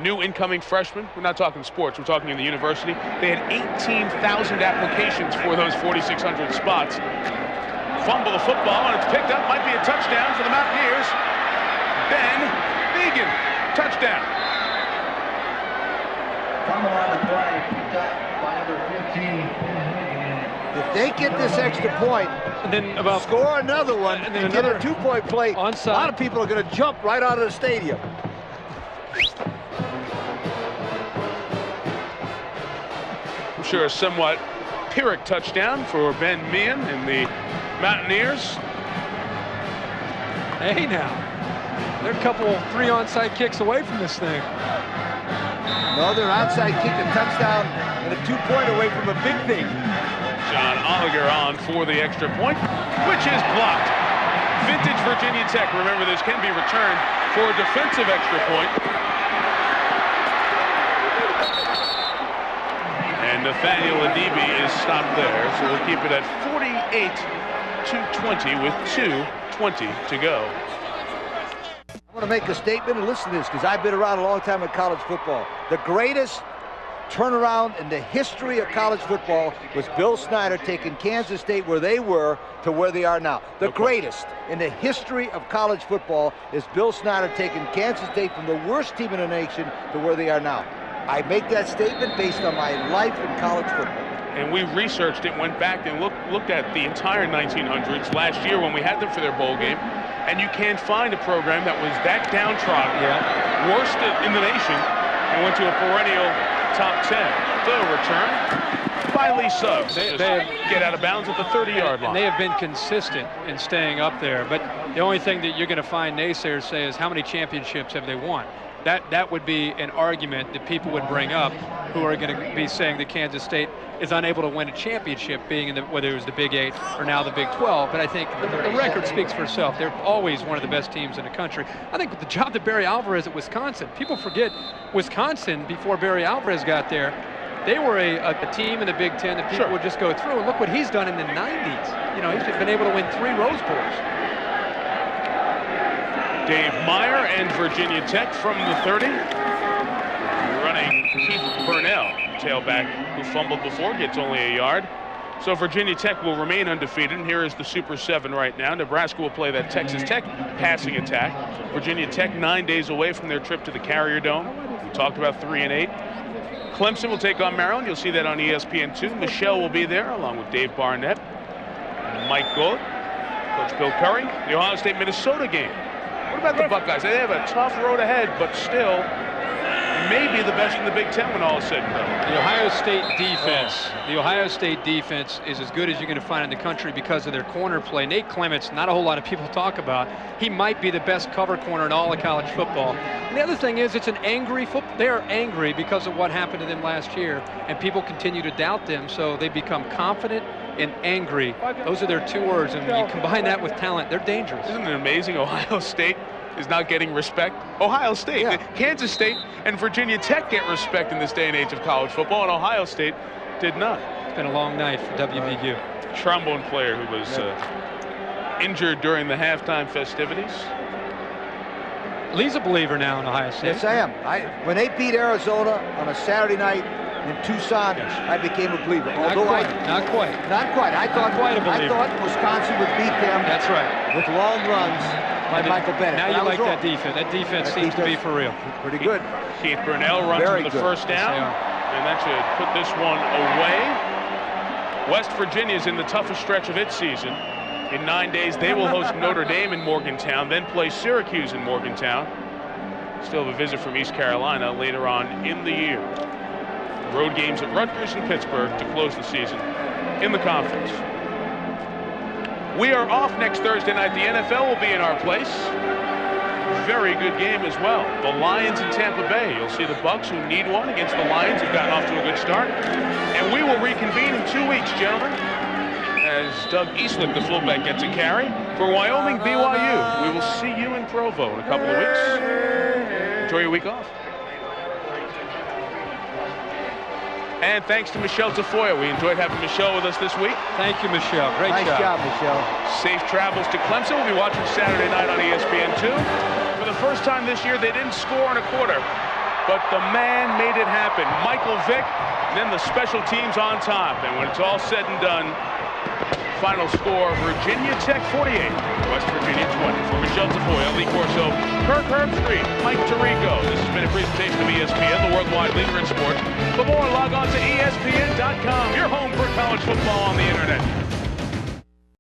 Speaker 1: new incoming freshmen. We're not talking sports, we're talking in the university. They had 18,000 applications for those 4,600 spots. Fumble the football, and it's picked up. Might be a touchdown for the Mountaineers. Ben Vegan, touchdown.
Speaker 7: Coming on the play, picked up by number 15.
Speaker 3: If they get this extra point,
Speaker 2: and then
Speaker 3: score another one, and then get a 2-point play,
Speaker 2: onside.
Speaker 3: A lot of people are going to jump right out of the stadium.
Speaker 1: I'm sure a somewhat Pyrrhic touchdown for Ben Meehan and the Mountaineers.
Speaker 2: Hey now, they're a couple, 3 onside kicks away from this thing.
Speaker 3: No, they're onside kick, a touchdown, and a 2-point away from a big thing.
Speaker 1: John Oliger on for the extra point, which is blocked. Vintage Virginia Tech. Remember, this can be returned for a defensive extra point. And Nathaniel Adibi is stopped there, so we'll keep it at 48-20 with 2:20 to go.
Speaker 3: I want to make a statement and listen to this because I've been around a long time in college football. The greatest turnaround in the history of college football was Bill Snyder taking Kansas State where they were to where they are now. The greatest in the history of college football is Bill Snyder taking Kansas State from the worst team in the nation to where they are now. I make that statement based on my life in college football.
Speaker 1: And we researched it, went back and looked at the entire 1900s last year when we had them for their bowl game. And you can't find a program that was that downtrodden, worst in the nation, and went to a perennial top 10. The return by Lee Suggs. They get out of bounds at the 30-yard line.
Speaker 2: And they have been consistent in staying up there. But the only thing that you're going to find naysayers say is how many championships have they won? That would be an argument that people would bring up who are going to be saying that Kansas State is unable to win a championship, being in whether it was the Big 8 or now the Big 12. But I think the record speaks for itself. They're always one of the best teams in the country. I think with the job that Barry Alvarez at Wisconsin, people forget Wisconsin before Barry Alvarez got there, they were a team in the Big 10 that people would just go through. And look what he's done in the 90s. You know, he's been able to win 3 Rose Bowls.
Speaker 1: Dave Meyer and Virginia Tech from the 30. Running Keith Burnell, tailback who fumbled before, gets only a yard. So Virginia Tech will remain undefeated. And here is the Super 7 right now. Nebraska will play that Texas Tech passing attack. Virginia Tech 9 days away from their trip to the Carrier Dome. We talked about 3-8. Clemson will take on Maryland. You'll see that on ESPN2. Michelle will be there along with Dave Barnett, Mike Gold, Coach Bill Curry. The Ohio State-Minnesota game. What about the Buckeyes? They have a tough road ahead, but still maybe the best in the Big 10 when all is said and done.
Speaker 2: The Ohio State defense. The Ohio State defense is as good as you're going to find in the country because of their corner play. Nate Clements, not a whole lot of people talk about. He might be the best cover corner in all of college football. And the other thing is, it's an angry football. They're angry because of what happened to them last year, and people continue to doubt them, so they become confident and angry. Those are their 2 words, and you combine that with talent, they're dangerous.
Speaker 1: Isn't it amazing? Ohio State is not getting respect. Ohio State, Kansas State, and Virginia Tech get respect in this day and age of college football, and Ohio State did not.
Speaker 2: It's been a long night for WVU.
Speaker 1: Trombone player who was injured during the halftime festivities.
Speaker 2: Lee's a believer now in Ohio State.
Speaker 3: Yes, I am. When they beat Arizona on a Saturday night in Tucson, I became a believer.
Speaker 2: Not quite.
Speaker 3: I thought Wisconsin would beat them.
Speaker 2: That's right.
Speaker 3: With long runs by Michael Bennett.
Speaker 2: Now you like that defense. That defense seems to be for real.
Speaker 3: Pretty good.
Speaker 1: Keith Burnell runs for the first down, and that should put this one away. West Virginia is in the toughest stretch of its season. In 9 days, they will host Notre Dame in Morgantown, then play Syracuse in Morgantown. Still have a visit from East Carolina later on in the year. Road games at Rutgers and Pittsburgh to close the season in the conference. We are off next Thursday night. The NFL will be in our place. Very good game as well. The Lions in Tampa Bay. You'll see the Bucs, who need one, against the Lions, who've gotten off to a good start. And we will reconvene in 2 weeks, gentlemen, as Doug Eastlick, the fullback, gets a carry for Wyoming BYU. We will see you in Provo in a couple of weeks. Enjoy your week off. And thanks to Michelle Tafoya. We enjoyed having Michelle with us this week.
Speaker 2: Thank you, Michelle. Great job.
Speaker 3: Nice job, Michelle.
Speaker 1: Safe travels to Clemson. We'll be watching Saturday night on ESPN2. For the first time this year, they didn't score in a quarter, but the man made it happen. Michael Vick, and then the special teams on top. And when it's all said and done, final score, Virginia Tech 48, West Virginia 20. For Michelle Tafoya, Lee Corso, Kirk Herbstreit, Mike Tirico. This has been a presentation of ESPN, the worldwide leader in sports. For more, log on to ESPN.com, your home for college football on the internet.